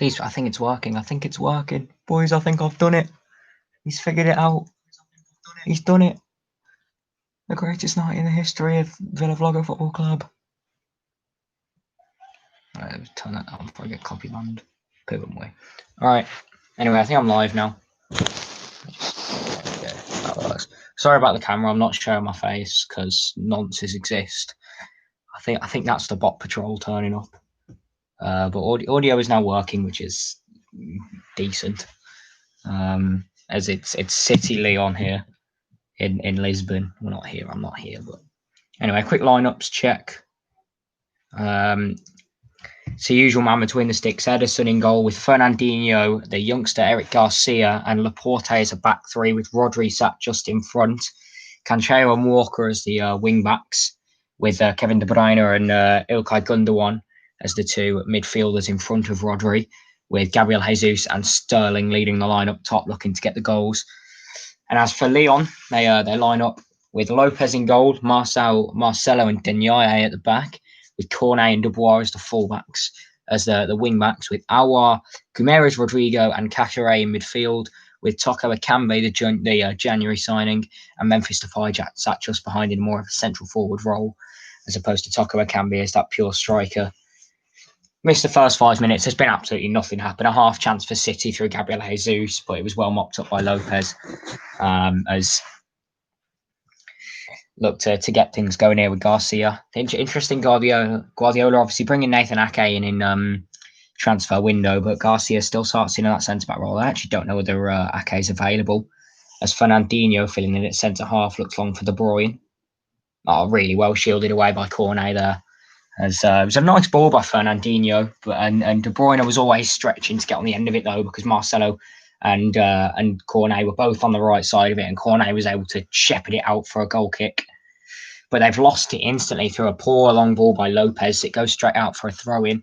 Please, I think it's working. I think it's working. Boys, I think I've done it. He's figured it out. He's done it. The greatest night in the history of Villa Vlogger Football Club. Alright, turn that down before I get copy banned. Put them away. Alright. Anyway, I think I'm live now. Yeah, that works. Sorry about the camera. I'm not showing my face because nonsense exist. I think that's the bot patrol turning up. But audio is now working, which is decent. As it's City Lyon here in Lisbon. Well, not here. I'm not here, but anyway, quick lineups check. So usual man between the sticks. Ederson in goal with Fernandinho, the youngster Eric Garcia, and Laporte as a back three with Rodri sat just in front. Cancelo and Walker as the wing backs, with Kevin De Bruyne and Ilkay Gundogan as the two midfielders in front of Rodri, with Gabriel Jesus and Sterling leading the line up top, looking to get the goals. And as for Lyon, they line up with Lopez in goal, Marcelo and Denyaye at the back, with Cornet and Dubois as the fullbacks, as the wing backs, with Aouar, Guimaraes, Rodrigo, and Caqueret in midfield, with Toko Ekambi, the January signing, and Memphis Depay sat just behind in more of a central forward role, as opposed to Toko Ekambi as that pure striker. Missed the first 5 minutes. There's been absolutely nothing happen. A half chance for City through Gabriel Jesus, but it was well mopped up by Lopez, as looked to get things going here with Garcia. Interesting, Guardiola obviously bringing Nathan Ake in transfer window, but Garcia still starts in that centre back role. I actually don't know whether Ake is available, as Fernandinho filling in at centre half looks long for De Bruyne. Really well shielded away by Cornet there. As it was a nice ball by Fernandinho, and De Bruyne was always stretching to get on the end of it though, because Marcelo and Cornet were both on the right side of it, and Cornet was able to shepherd it out for a goal kick. But they've lost it instantly through a poor long ball by Lopez. It goes straight out for a throw-in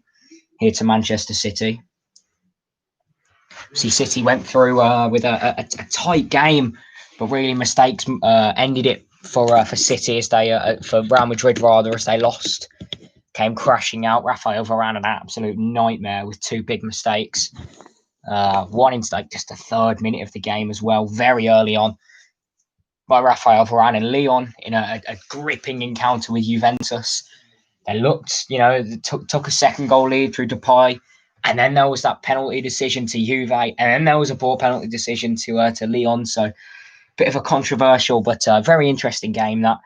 here to Manchester City. See, City went through with a tight game, but really mistakes ended it for City as they for Real Madrid rather, as they lost. Came crashing out. Rafael Varane an absolute nightmare with two big mistakes. One in just the 3rd minute of the game as well, very early on, by Rafael Varane and Lyon in a gripping encounter with Juventus. They looked, took a second goal lead through Depay, and then there was that penalty decision to Juve, and then there was a poor penalty decision to Lyon. So, bit of a controversial but very interesting game that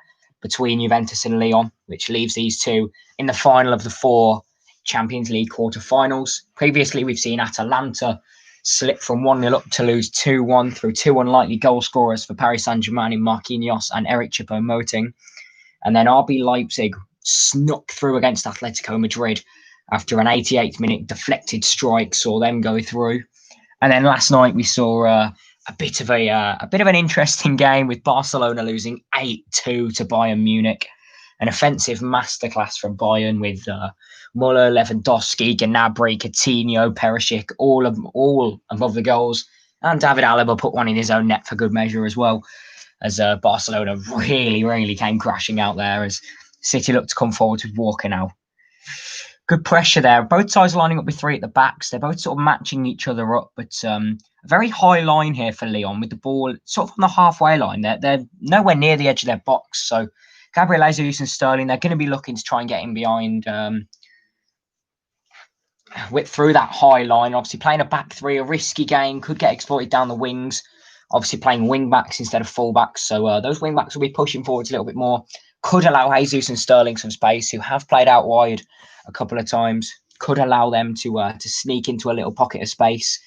between Juventus and Lyon, which leaves these two in the final of the 4 Champions League quarter-finals. Previously, we've seen Atalanta slip from 1-0 up to lose 2-1 through 2 unlikely goal scorers for Paris Saint-Germain in Marquinhos and Eric Choupo-Moting. And then RB Leipzig snuck through against Atletico Madrid after an 88th minute deflected strike saw them go through. And then last night we saw a bit of an interesting game with Barcelona losing 8-2 to Bayern Munich. An offensive masterclass from Bayern with Muller, Lewandowski, Gnabry, Coutinho, Perisic, all above the goals, and David Alaba put one in his own net for good measure as well, as Barcelona really came crashing out there as City looked to come forward with Walker now. Good pressure there. Both sides lining up with 3 at the backs. They're both sort of matching each other up, but a very high line here for Lyon with the ball sort of on the halfway line. They're nowhere near the edge of their box, so Gabriel Jesus and Sterling, they're going to be looking to try and get in behind, through that high line. Obviously, playing a back 3, a risky game, could get exploited down the wings. Obviously, playing wing backs instead of full backs, so those wing backs will be pushing forwards a little bit more. Could allow Jesus and Sterling some space, who have played out wide a couple of times. Could allow them to sneak into a little pocket of space.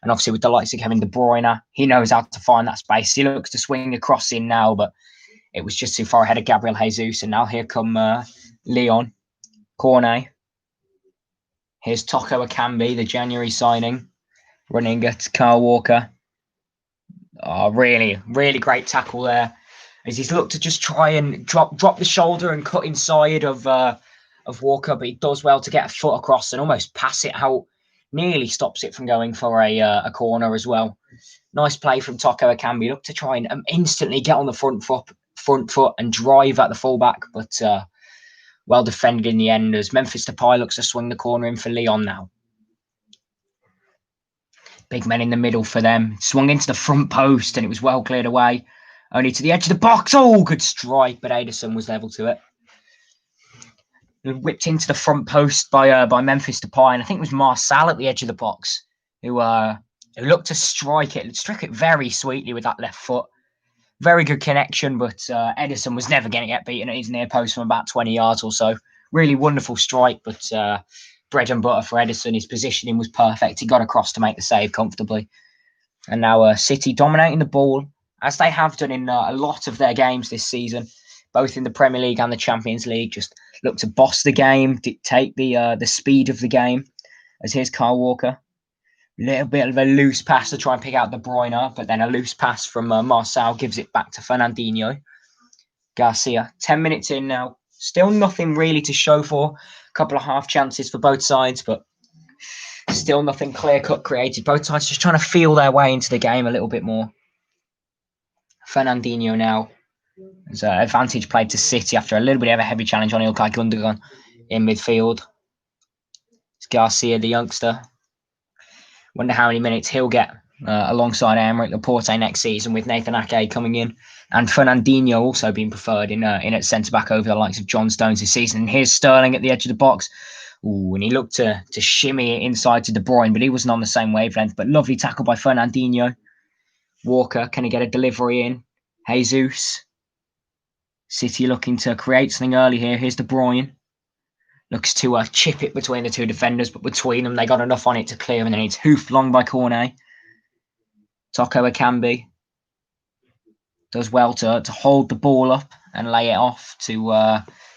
And obviously, with the likes of Kevin De Bruyne, he knows how to find that space. He looks to swing across in now, but it was just too far ahead of Gabriel Jesus. And now here come Lyon, Cornet. Here's Toko Ekambi, the January signing, running at Kyle Walker. Really great tackle there, as he's looked to just try and drop the shoulder and cut inside of Walker, but he does well to get a foot across and almost pass it out. Nearly stops it from going for a corner as well. Nice play from Toko Ekambi. Looked to try and instantly get on the front foot and drive at the fullback, but well defended in the end, as Memphis Depay looks to swing the corner in for Lyon now. Big men in the middle for them. Swung into the front post and it was well cleared away. Only to the edge of the box. Oh, good strike, but Ederson was level to it. Whipped into the front post by Memphis Depay, and I think it was Marcel at the edge of the box who looked to strike it. Struck it very sweetly with that left foot. Very good connection, but Ederson was never going to get beaten at his near post from about 20 yards or so. Really wonderful strike, but bread and butter for Ederson. His positioning was perfect. He got across to make the save comfortably. And now City dominating the ball, as they have done in a lot of their games this season, both in the Premier League and the Champions League. Just look to boss the game, dictate the speed of the game. As here's Kyle Walker. Little bit of a loose pass to try and pick out De Bruyne, but then a loose pass from Marcel gives it back to Fernandinho. Garcia, 10 minutes in now. Still nothing really to show for. A couple of half chances for both sides, but still nothing clear-cut created. Both sides just trying to feel their way into the game a little bit more. Fernandinho now. There's an advantage played to City after a little bit of a heavy challenge on Ilkay Gundogan in midfield. It's Garcia, the youngster. Wonder how many minutes he'll get alongside Aymeric Laporte next season with Nathan Ake coming in. And Fernandinho also being preferred in at centre-back over the likes of John Stones this season. And here's Sterling at the edge of the box. Ooh, and he looked to shimmy it inside to De Bruyne, but he wasn't on the same wavelength. But lovely tackle by Fernandinho. Walker, can he get a delivery in? Jesus. City looking to create something early here. Here's De Bruyne. Looks to chip it between the two defenders, but between them, they got enough on it to clear, and then it's hoofed long by Cornet. Toko Ekambi does well to hold the ball up and lay it off to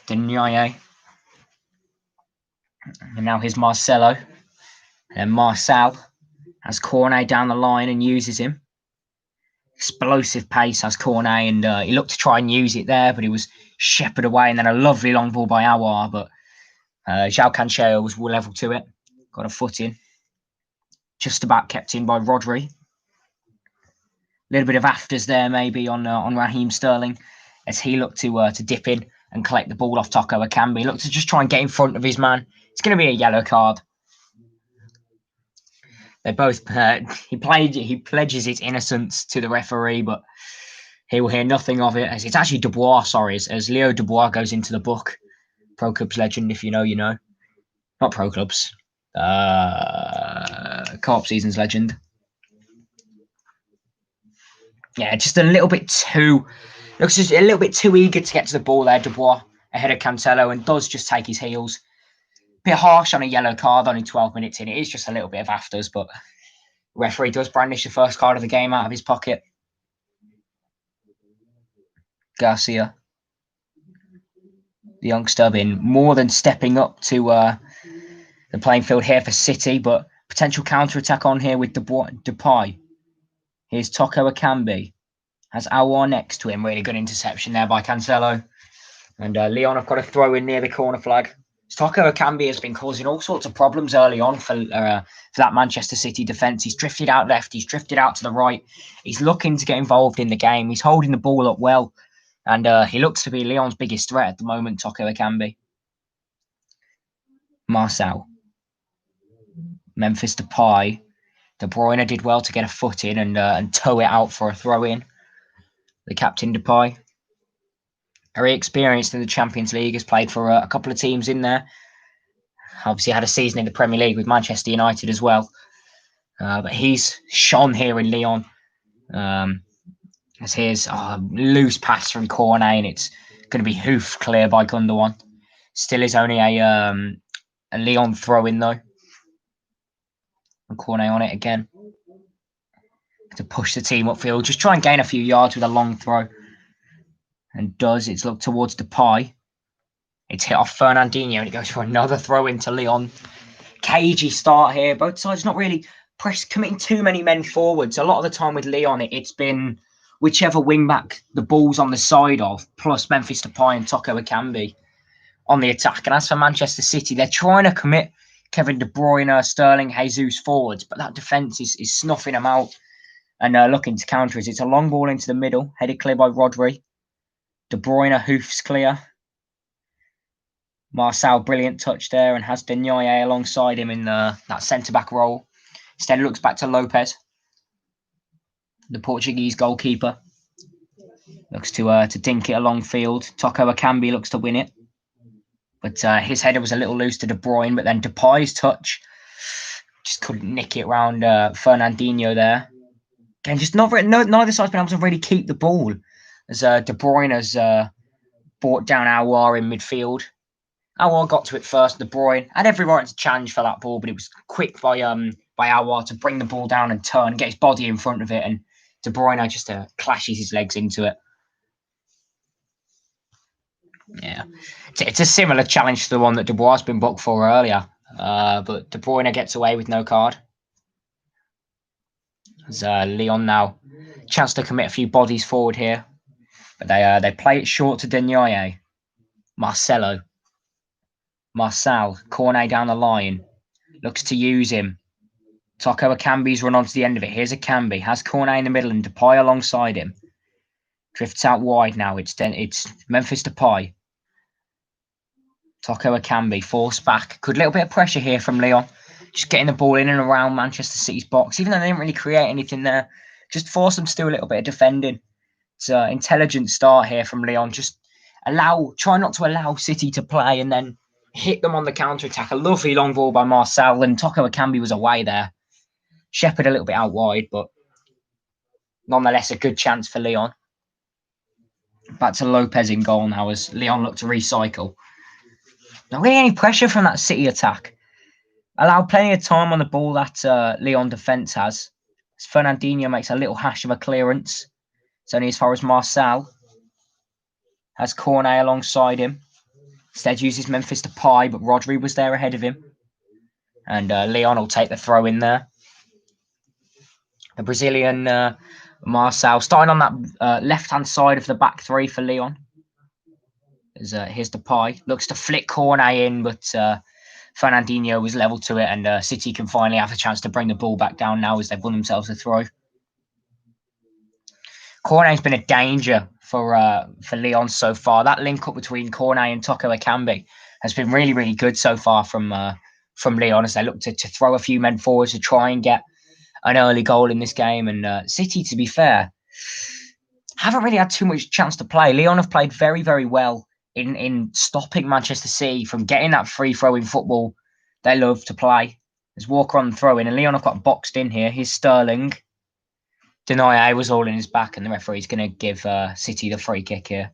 Denyaye. And now here's Marcelo. And Marcel has Cornet down the line and uses him. Explosive pace has Cornet, and he looked to try and use it there, but he was shepherded away. And then a lovely long ball by Aouar, but João Cancelo was level to it. Got a foot in. Just about kept in by Rodri. A little bit of afters there maybe on Raheem Sterling as he looked to dip in and collect the ball off Toko Ekambi. Looked to just try and get in front of his man. It's going to be a yellow card. They both he pledges his innocence to the referee, but he will hear nothing of it. As it's actually Dubois, sorry, as Leo Dubois goes into the book. Pro Clubs legend, if you know, you know. Not Pro Clubs. Co-op Seasons legend. Yeah, just a little bit too... Looks just a little bit too eager to get to the ball there, Dubois, ahead of Cancelo, and does just take his heels. Bit harsh on a yellow card, only 12 minutes in. It is just a little bit of afters, but the referee does brandish the first card of the game out of his pocket. Garcia. The youngster been more than stepping up to the playing field here for City, but potential counter-attack on here with Depay. Here's Toko Ekambi. Has Aouar next to him. Really good interception there by Cancelo. And Lyon have got a throw in near the corner flag. Toko Ekambi has been causing all sorts of problems early on for that Manchester City defence. He's drifted out left. He's drifted out to the right. He's looking to get involved in the game. He's holding the ball up well. And he looks to be Lyon's biggest threat at the moment, Toko Ekambi. Marcel. Memphis Depay. De Bruyne did well to get a foot in and tow it out for a throw-in. The captain, Depay. Very experienced in the Champions League, has played for a couple of teams in there. Obviously had a season in the Premier League with Manchester United as well. But he's shone here in Lyon. As here's a loose pass from Cornet, and it's going to be hoof clear by Gundogan. Still is only a Lyon throw-in though. And Cornet on it again. To push the team upfield. Just try and gain a few yards with a long throw. And does. It's looked towards Depay. It's hit off Fernandinho and it goes for another throw into Lyon. Cagey start here. Both sides not really committing too many men forwards. A lot of the time with Lyon, it's been whichever wing back the ball's on the side of, plus Memphis Depay and Toko Ekambi on the attack. And as for Manchester City, they're trying to commit Kevin De Bruyne, Sterling, Jesus forwards, but that defence is snuffing them out and looking to counter it. It's a long ball into the middle, headed clear by Rodri. De Bruyne hoofs clear. Marcel, brilliant touch there, and has Denyaye alongside him in that centre-back role. Instead, it looks back to Lopez, the Portuguese goalkeeper. Looks to dink it along field. Toko Akambi looks to win it. But his header was a little loose to De Bruyne, but then Depay's touch just couldn't nick it round Fernandinho there. Again, just none of the sides been able to really keep the ball, as De Bruyne has brought down Aouar in midfield. Aouar got to it first. De Bruyne had every right to challenge for that ball, but it was quick by Aouar to bring the ball down and turn, get his body in front of it, and De Bruyne just clashes his legs into it. Yeah, it's a similar challenge to the one that Dubois has been booked for earlier, but De Bruyne gets away with no card. There's Lyon now, chance to commit a few bodies forward here, but they play it short to Denaye. Marcel, Cornet down the line, looks to use him. Toko Akambi's run onto the end of it. Here's Akambi, has Cornet in the middle and Depay alongside him. Drifts out wide now. It's Memphis Depay. Toko Akambi forced back. Good little bit of pressure here from Lyon. Just getting the ball in and around Manchester City's box. Even though they didn't really create anything there, just force them to do a little bit of defending. It's an intelligent start here from Lyon. Just try not to allow City to play and then hit them on the counter-attack. A lovely long ball by Marcel, and Toko Akambi was away there. Shepherd a little bit out wide, but nonetheless a good chance for Lyon. Back to Lopez in goal now as Lyon look to recycle. Not really any pressure from that City attack. Allowed plenty of time on the ball that Lyon defence has. As Fernandinho makes a little hash of a clearance. It's only as far as Marcel. Has Cornet alongside him. Instead uses Memphis Depay, but Rodri was there ahead of him. And Lyon will take the throw in there. The Brazilian Marcel starting on that left-hand side of the back three for Lyon. Here's Depay. Looks to flick Cornet in, but Fernandinho was level to it, and City can finally have a chance to bring the ball back down now as they've won themselves a throw. Cornet's been a danger for Lyon so far. That link up between Cornet and Toko Akambi has been really, really good so far from Lyon as they look to throw a few men forward to try and get an early goal in this game. And City, to be fair, haven't really had too much chance to play. Lyon have played very, very well in stopping Manchester City from getting that free throw in football they love to play. There's Walker on the throw in, and Lyon have got boxed in here. Here's Sterling. Denaye was all in his back, and the referee's going to give City the free kick here.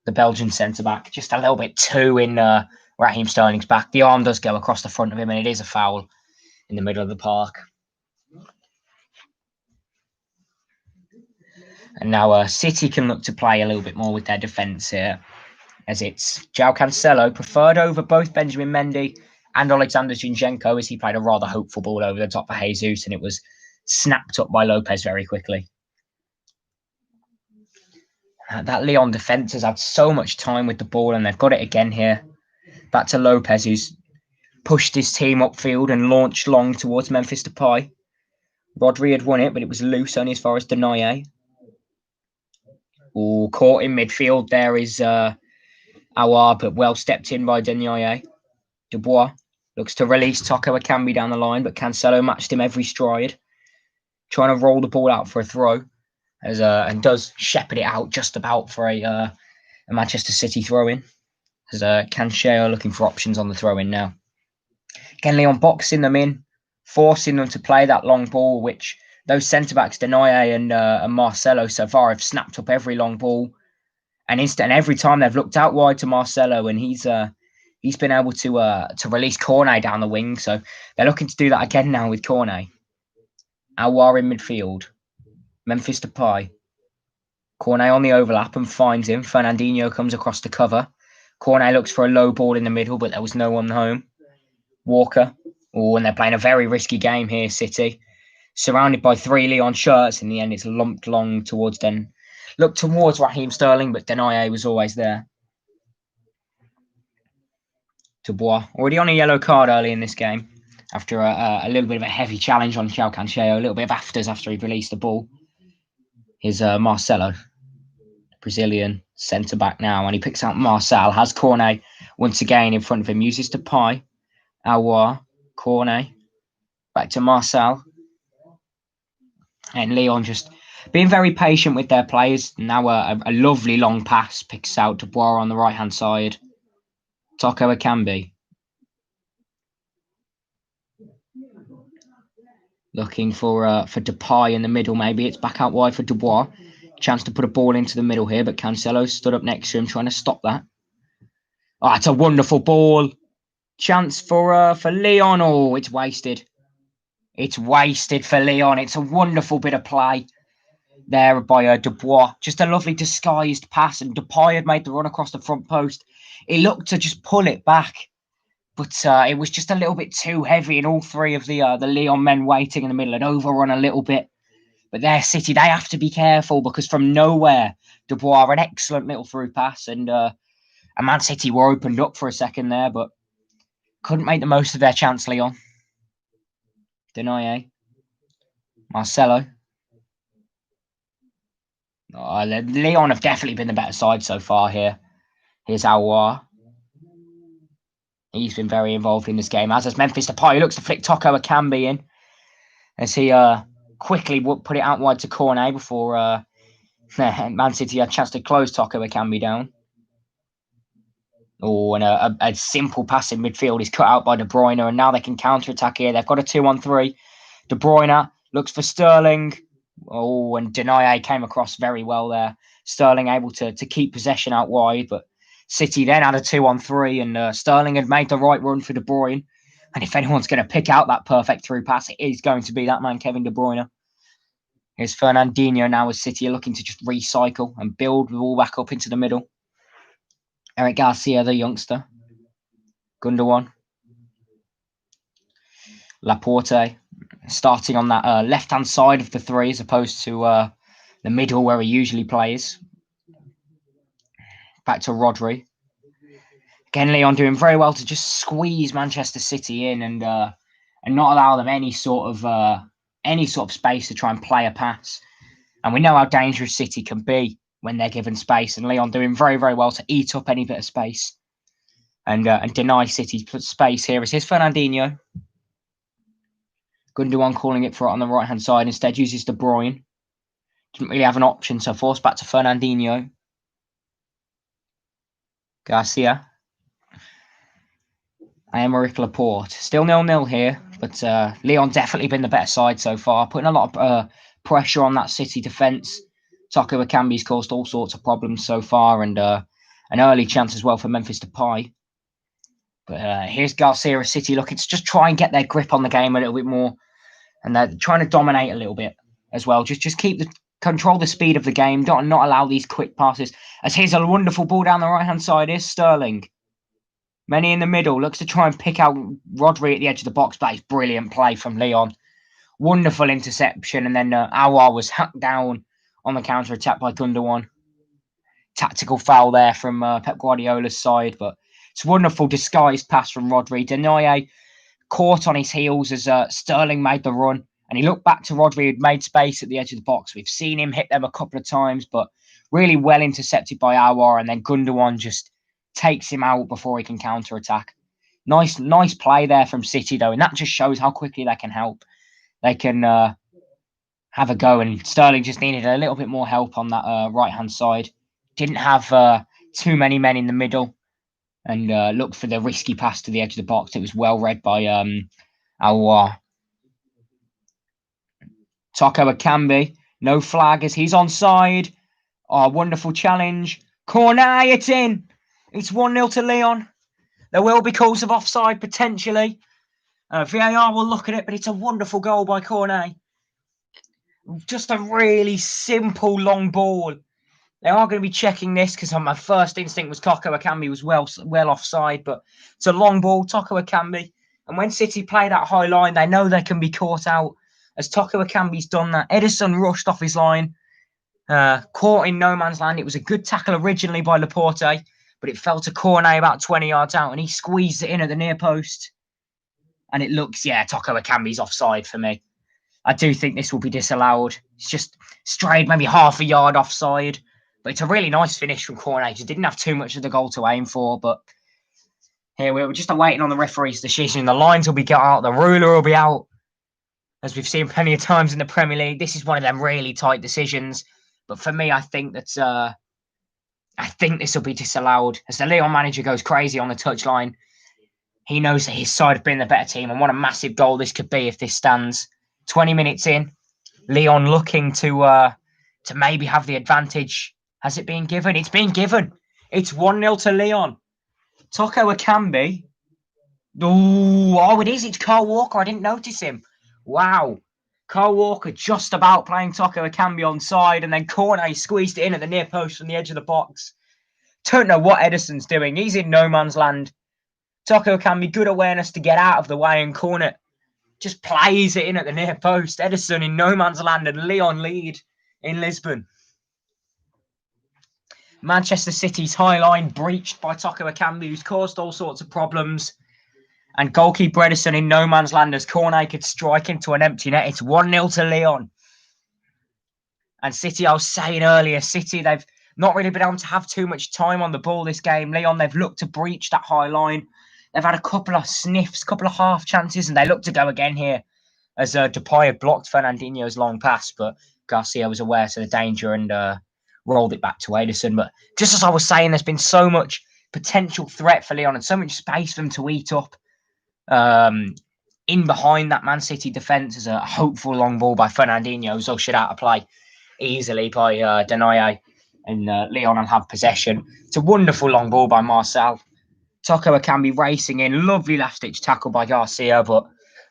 The Belgian centre-back, just a little bit too in Raheem Sterling's back. The arm does go across the front of him, and it is a foul in the middle of the park. And now City can look to play a little bit more with their defence here, as it's João Cancelo, preferred over both Benjamin Mendy and Alexander Zinchenko, as he played a rather hopeful ball over the top for Jesus, and it was snapped up by Lopez very quickly. That Lyon defence has had so much time with the ball, and they've got it again here. Back to Lopez, who's pushed his team upfield and launched long towards Memphis Depay. Rodri had won it, but it was loose only as far as Denaye. Caught in midfield there is Aouar, but well stepped in by Denaye. Dubois looks to release Toko Akambi down the line, but Cancelo matched him every stride, trying to roll the ball out for a throw, and does shepherd it out just about for a Manchester City throw-in. As Cancelo looking for options on the throw-in now. Again, Lyon boxing them in, forcing them to play that long ball, which those centre-backs, Denaye and Marcelo, so far have snapped up every long ball. And every time they've looked out wide to Marcelo, and he's been able to release Cornet down the wing. So they're looking to do that again now with Cornet. Aouar in midfield. Memphis Depay. Cornet on the overlap and finds him. Fernandinho comes across to cover. Cornet looks for a low ball in the middle, but there was no one home. Walker. And they're playing a very risky game here, City. Surrounded by 3 Lyon shirts. In the end, it's lumped long towards Raheem Sterling, but Denaye was always there. Dubois, already on a yellow card early in this game, after a little bit of a heavy challenge on João Cancelo, a little bit of afters after he released the ball. Here's Marcelo, Brazilian centre-back now, and he picks out Marcel, has Cornet once again in front of him, uses Depay, Aouar, Cornet, Back to Marcel. And Lyon just being very patient with their players. Now a lovely long pass picks out Dubois on the right-hand side. Toko Akambi. Looking for Depay in the middle, maybe. It's back out wide for Dubois. Chance to put a ball into the middle here, but Cancelo stood up next to him trying to stop that. Oh, it's a wonderful ball. Chance for Lyon. Oh, it's wasted. It's wasted for Lyon. It's a wonderful bit of play there by Dubois. Just a lovely disguised pass, and Depay had made the run across the front post. He looked to just pull it back, but it was just a little bit too heavy, and all three of the Lyon men waiting in the middle had overrun a little bit. But their City, they have to be careful because from nowhere, Dubois an excellent little through pass, and Man City were opened up for a second there, but couldn't make the most of their chance. Lyon. Denaye. Marcelo. Oh, Lyon have definitely been the better side so far here. Here's Aouar. He's been very involved in this game, as has Memphis Depay. He looks to flick Toko Akambi in as he quickly put it out wide to Cornet before Man City had a chance to close Toko Akambi down. Oh, and a simple pass in midfield is cut out by De Bruyne, and now they can counter-attack here. They've got a 2-on-3. De Bruyne looks for Sterling. Oh, and Denaye came across very well there. Sterling able to keep possession out wide, but City then had a 2-on-3, and Sterling had made the right run for De Bruyne. And if anyone's going to pick out that perfect through pass, it is going to be that man, Kevin De Bruyne. Here's Fernandinho now as City are looking to just recycle and build the ball back up into the middle. Eric Garcia, the youngster. Gundogan. Laporte. Starting on that left-hand side of the three as opposed to the middle where he usually plays. Back to Rodri. Again, Lyon doing very well to just squeeze Manchester City in and not allow them any sort of space to try and play a pass. And we know how dangerous City can be when they're given space, and Lyon doing very, very well to eat up any bit of space and deny City space here. Here's Fernandinho. Gundogan calling it for it on the right-hand side. Instead uses De Bruyne. Didn't really have an option, so forced back to Fernandinho. Garcia. Aymeric Laporte. Still 0-0 here, but Lyon definitely been the better side so far. Putting a lot of pressure on that City defence. Toko Akambi's caused all sorts of problems so far, and an early chance as well for Memphis Depay. But here's Garcia City looking to just try and get their grip on the game a little bit more, and they're trying to dominate a little bit as well. Just control the speed of the game, not allow these quick passes. As here's a wonderful ball down the right-hand side. Here's Sterling. Many in the middle, looks to try and pick out Rodri at the edge of the box, but it's brilliant play from Lyon. Wonderful interception, and then Aouar was hacked down on the counter-attack by Gundogan. Tactical foul there from Pep Guardiola's side, but it's a wonderful disguised pass from Rodri. Denaye caught on his heels as Sterling made the run, and he looked back to Rodri, who'd made space at the edge of the box. We've seen him hit them a couple of times, but really well intercepted by Aouar, and then Gundogan just takes him out before he can counter-attack. Nice play there from City, though, and that just shows how quickly they can help. They can have a go, and Sterling just needed a little bit more help on that right-hand side. Didn't have too many men in the middle, and looked for the risky pass to the edge of the box. It was well read by Aouar. Toko Akambi, no flag as he's onside. Oh, wonderful challenge. Cornet, it's in. It's 1-0 to Lyon. There will be calls of offside potentially. VAR will look at it, but it's a wonderful goal by Cornet. Just a really simple long ball. They are going to be checking this because my first instinct was Toko Akambi was well offside, but it's a long ball, Toko Akambi. And when City play that high line, they know they can be caught out. As Toko Akambi's done that, Ederson rushed off his line, caught in no man's land. It was a good tackle originally by Laporte, but it fell to Cornet about 20 yards out, and he squeezed it in at the near post. And it looks, Toko Akambi's offside for me. I do think this will be disallowed. It's just strayed maybe half a yard offside. But it's a really nice finish from Cornet. He didn't have too much of the goal to aim for. But here we're just awaiting on the referee's decision. The lines will be got out. The ruler will be out. as we've seen plenty of times in the Premier League. This is one of them really tight decisions. But for me, I think that this will be disallowed as the Lyon manager goes crazy on the touchline. He knows that his side have been the better team, and what a massive goal this could be if this stands. 20 minutes in, Lyon looking to maybe have the advantage. Has it been given? It's been given. It's 1-0 to Lyon. Toko Ekambi. Oh, it is. It's Carl Walker. I didn't notice him. Wow. Carl Walker just about playing Toko Ekambi onside, and then Cornet squeezed it in at the near post from the edge of the box. Don't know what Ederson's doing. He's in no man's land. Toko Ekambi, good awareness to get out of the way, and Cornet just plays it in at the near post. Ederson in no man's land, and Lyon lead in Lisbon. Manchester City's high line breached by Toko Ekambi, who's caused all sorts of problems. And goalkeeper Ederson in no man's land as Cornet could strike into an empty net. It's 1-0 to Lyon. And City, I was saying earlier, City, they've not really been able to have too much time on the ball this game. Lyon, they've looked to breach that high line. They've had a couple of sniffs, couple of half chances, and they look to go again here as Depay had blocked Fernandinho's long pass, but Garcia was aware of the danger and rolled it back to Ederson. But just as I was saying, there's been so much potential threat for Lyon and so much space for them to eat up. In behind that Man City defence is a hopeful long ball by Fernandinho, who's ushered out of play easily by Denaye, and Lyon will have possession. It's a wonderful long ball by Marcel. Toko Ekambi racing in, lovely last-ditch tackle by Garcia, but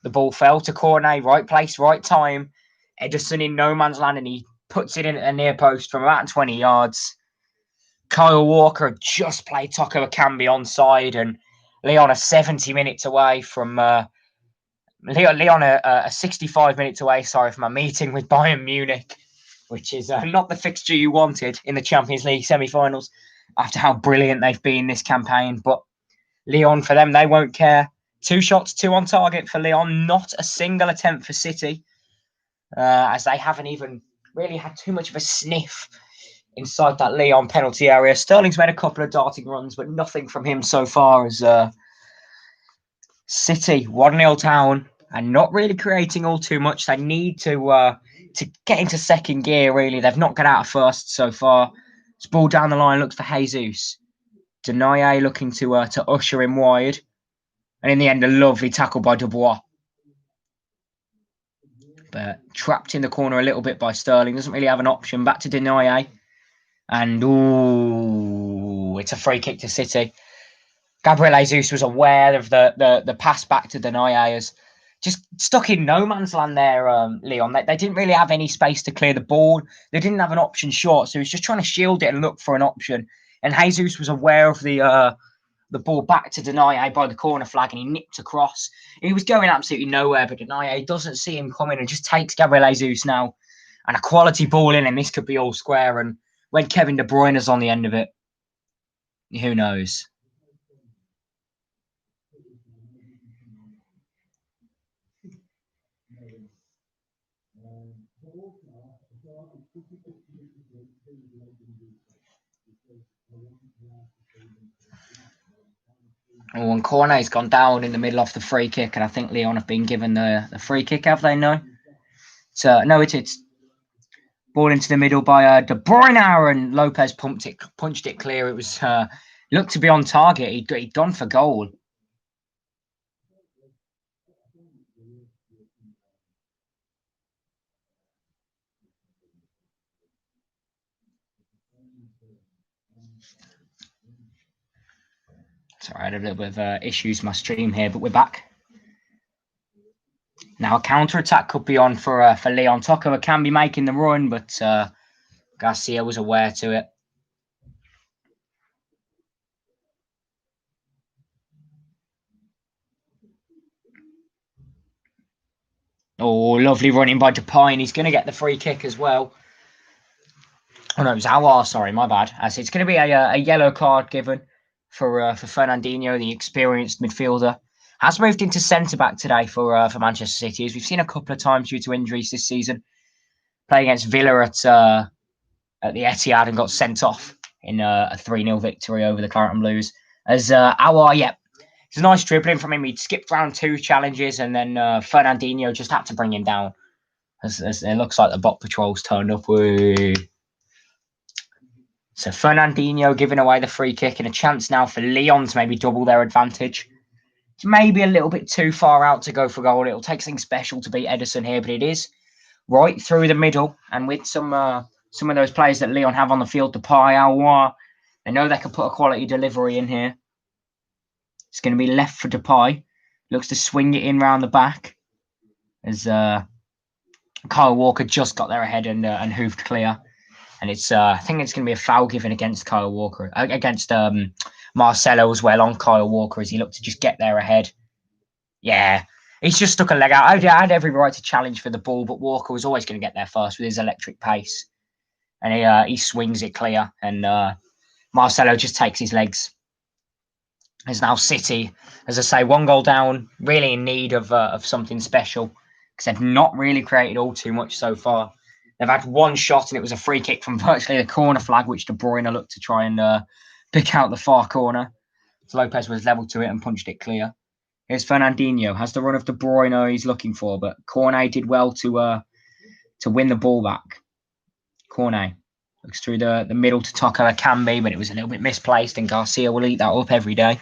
the ball fell to Cornet, right place, right time. Ederson in no man's land, and he puts it in at the near post from about 20 yards. Kyle Walker just played Toko Ekambi onside, and Lyon are 70 minutes away from Lyon are 65 minutes away, from a meeting with Bayern Munich, which is not the fixture you wanted in the Champions League semi-finals after how brilliant they've been this campaign. But Lyon, for them, they won't care. 2 shots, 2 on target for Lyon, not a single attempt for City, as they haven't even really had too much of a sniff inside that Lyon penalty area. Sterling's made a couple of darting runs, but nothing from him so far as City 1-0 down and not really creating all too much. They need to get into second gear, really. They've not got out of first so far. This ball down the line looks for Jesus. Denaye looking to usher him wide. And in the end, a lovely tackle by Dubois. But trapped in the corner a little bit by Sterling. Doesn't really have an option. Back to Denaye. And, it's a free kick to City. Gabriel Jesus was aware of the pass back to Denaye as just stuck in no man's land there, Lyon. They didn't really have any space to clear the ball. They didn't have an option short, so he was just trying to shield it and look for an option. And Jesus was aware of the ball back to Denaye by the corner flag, and he nipped across. He was going absolutely nowhere, but Denaye doesn't see him coming and just takes Gabriel Jesus now. And a quality ball in, and this could be all square. And when Kevin De Bruyne is on the end of it, who knows? Oh, and Cornet's gone down in the middle of the free kick, and I think Lyon have been given the free kick, have they? No? So, no, it's ball into the middle by De Bruyne, and Lopez punched it clear. It was looked to be on target. He'd gone for goal. Sorry, I had a little bit of issues with my stream here, but we're back. Now a counter-attack could be on for Lyon. Toko can be making the run, but Garcia was aware to it. Oh, lovely running by Depay. He's going to get the free kick as well. Oh, no, it was Awar. Sorry, my bad. As it's going to be a yellow card given for Fernandinho, the experienced midfielder. Has moved into centre-back today for Manchester City, as we've seen a couple of times due to injuries this season. Playing against Villa at the Etihad and got sent off in a 3-0 victory over the Claret and Blues. As Awar, It's a nice dribbling from him. He'd skipped round 2 challenges, and then Fernandinho just had to bring him down. As it looks like the bot patrol's turned up. Woo. So Fernandinho giving away the free kick, and a chance now for Lyon to maybe double their advantage. It's maybe a little bit too far out to go for goal. It'll take something special to beat Ederson here, but it is right through the middle, and with some of those players that Lyon have on the field, Depay, Aouar, they know they can put a quality delivery in here. It's going to be left for Depay. Looks to swing it in round the back as Kyle Walker just got there ahead and hoofed clear. And it's I think it's going to be a foul given against Kyle Walker, against Marcelo as well on Kyle Walker as he looked to just get there ahead. Yeah, he's just stuck a leg out. I had every right to challenge for the ball, but Walker was always going to get there first with his electric pace. And he swings it clear, and Marcelo just takes his legs. It's now City, as I say, 1 goal down, really in need of something special because they've not really created all too much so far. They've had 1 shot, and it was a free kick from virtually the corner flag, which De Bruyne looked to try and pick out the far corner. So Lopez was level to it and punched it clear. Here's Fernandinho, has the run of De Bruyne he's looking for, but Cornet did well to win the ball back. Cornet looks through the middle to Toko Akambi, but it was a little bit misplaced, and Garcia will eat that up every day.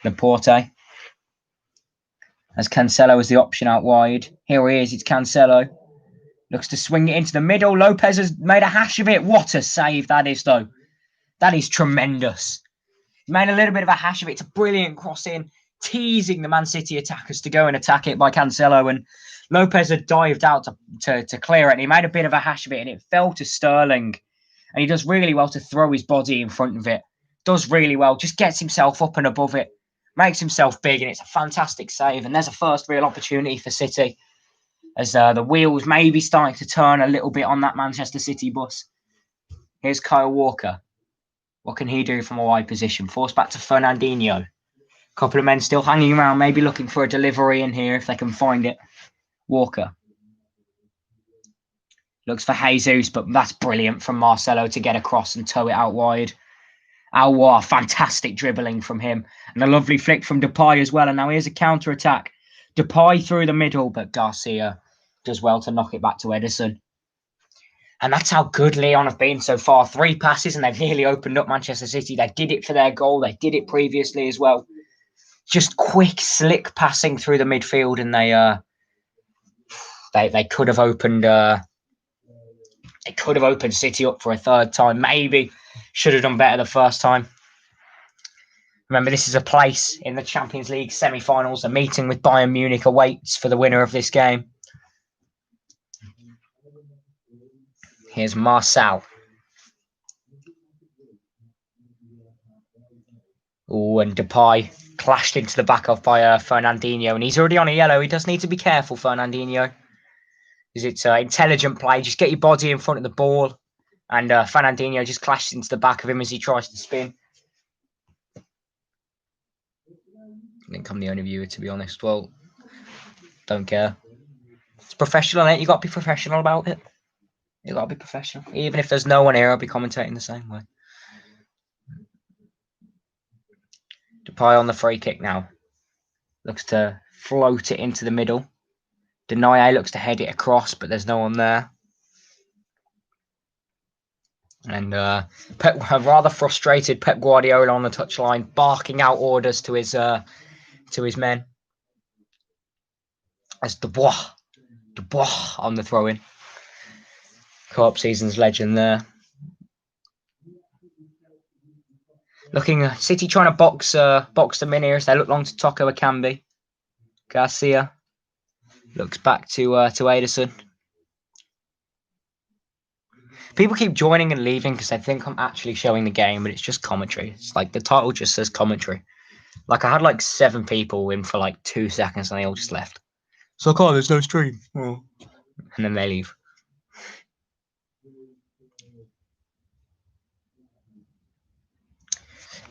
Laporte. As Cancelo is the option out wide. Here he is, it's Cancelo. Looks to swing it into the middle. Lopez has made a hash of it. What a save that is, though. That is tremendous. He made a little bit of a hash of it. It's a brilliant cross in, teasing the Man City attackers to go and attack it by Cancelo. And Lopez had dived out to clear it. And he made a bit of a hash of it, and it fell to Sterling. And he does really well to throw his body in front of it. Does really well. Just gets himself up and above it. Makes himself big, and it's a fantastic save. And there's a first real opportunity for City, as the wheels may be starting to turn a little bit on that Manchester City bus. Here's Kyle Walker. What can he do from a wide position? Force back to Fernandinho. A couple of men still hanging around, maybe looking for a delivery in here if they can find it. Walker. Looks for Jesus, but that's brilliant from Marcelo to get across and tow it out wide. Aouar, fantastic dribbling from him. And a lovely flick from Depay as well. And now here's a counter-attack. Depay through the middle, but Garcia does well to knock it back to Ederson. And that's how good Lyon have been so far. 3 passes, and they've nearly opened up Manchester City. They did it for their goal. They did it previously as well. Just quick, slick passing through the midfield, and they could have opened City up for a 3rd time. Maybe should have done better the first time. Remember, this is a place in the Champions League semi-finals. A meeting with Bayern Munich awaits for the winner of this game. Here's Marcel. Oh, and Depay clashed into the back of by Fernandinho, and he's already on a yellow. He does need to be careful, Fernandinho. Because it's intelligent play. Just get your body in front of the ball. And Fernandinho just clashed into the back of him as he tries to spin. I think I'm the only viewer, to be honest. Well, don't care. It's professional, ain't it? You got to be professional about it. You got to be professional. Even if there's no one here, I'll be commentating the same way. Depay on the free kick now. Looks to float it into the middle. Denaye looks to head it across, but there's no one there. And a rather frustrated Pep Guardiola on the touchline, barking out orders to his men. As Dubois on the throw-in. Co-op season's legend there. Looking City trying to box them in here as they look long to Toko Akambi. Garcia looks back to Ederson. People keep joining and leaving because they think I'm actually showing the game, but it's just commentary. It's like the title just says commentary. Like I had like 7 people in for like 2 seconds and they all just left. So there's no stream. Oh. And then they leave.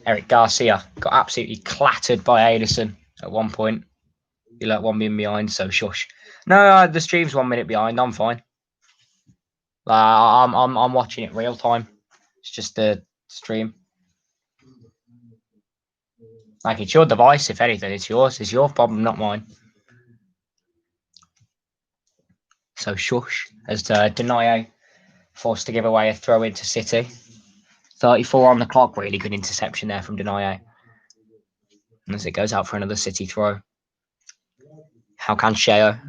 Eric Garcia got absolutely clattered by Ederson at one point. You're like 1 minute behind, so shush. No, the stream's 1 minute behind. I'm fine. I'm watching it real time. It's just the stream. Like, it's your device, if anything. It's yours. It's your problem, not mine. So shush, as Denaye forced to give away a throw into City. 34 on the clock. Really good interception there from Denaye. As it goes out for another City throw. How can Sheo?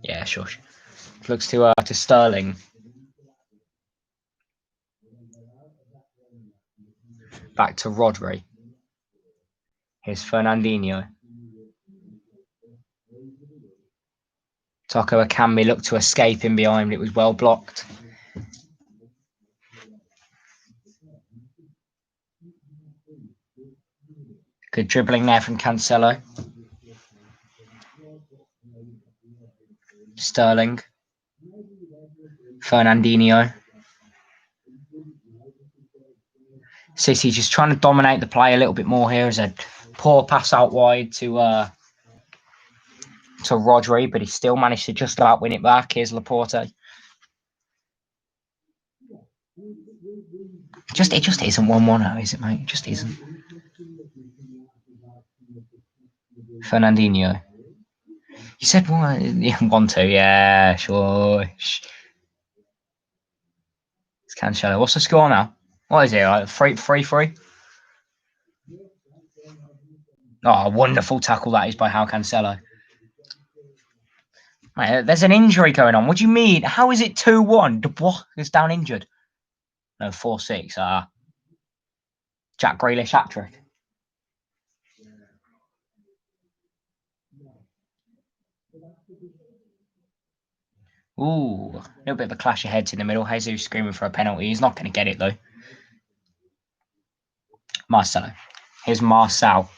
Yeah, shush. Looks to Sterling. Back to Rodri. Here's Fernandinho. Taco Akambi looked to escape in behind, but it was well blocked. Good dribbling there from Cancelo. Sterling. Fernandinho. City just trying to dominate the play a little bit more here as a poor pass out wide to Rodri, but he still managed to just about win it back. Here's Laporte. It just isn't 1-1, is it, mate? It just isn't. Fernandinho. You said 1-2, yeah, sure. It's Cancelo. What's the score now? What is it? 3-3? Oh, a wonderful tackle that is by How Cancelo. Mate, there's an injury going on. What do you mean? How is it 2-1? Dubois is down injured. No, 4-6. Jack Grealish hat trick. Ooh, a little bit of a clash of heads in the middle. Jesus screaming for a penalty. He's not going to get it, though. Marcelo. Here's Marcel.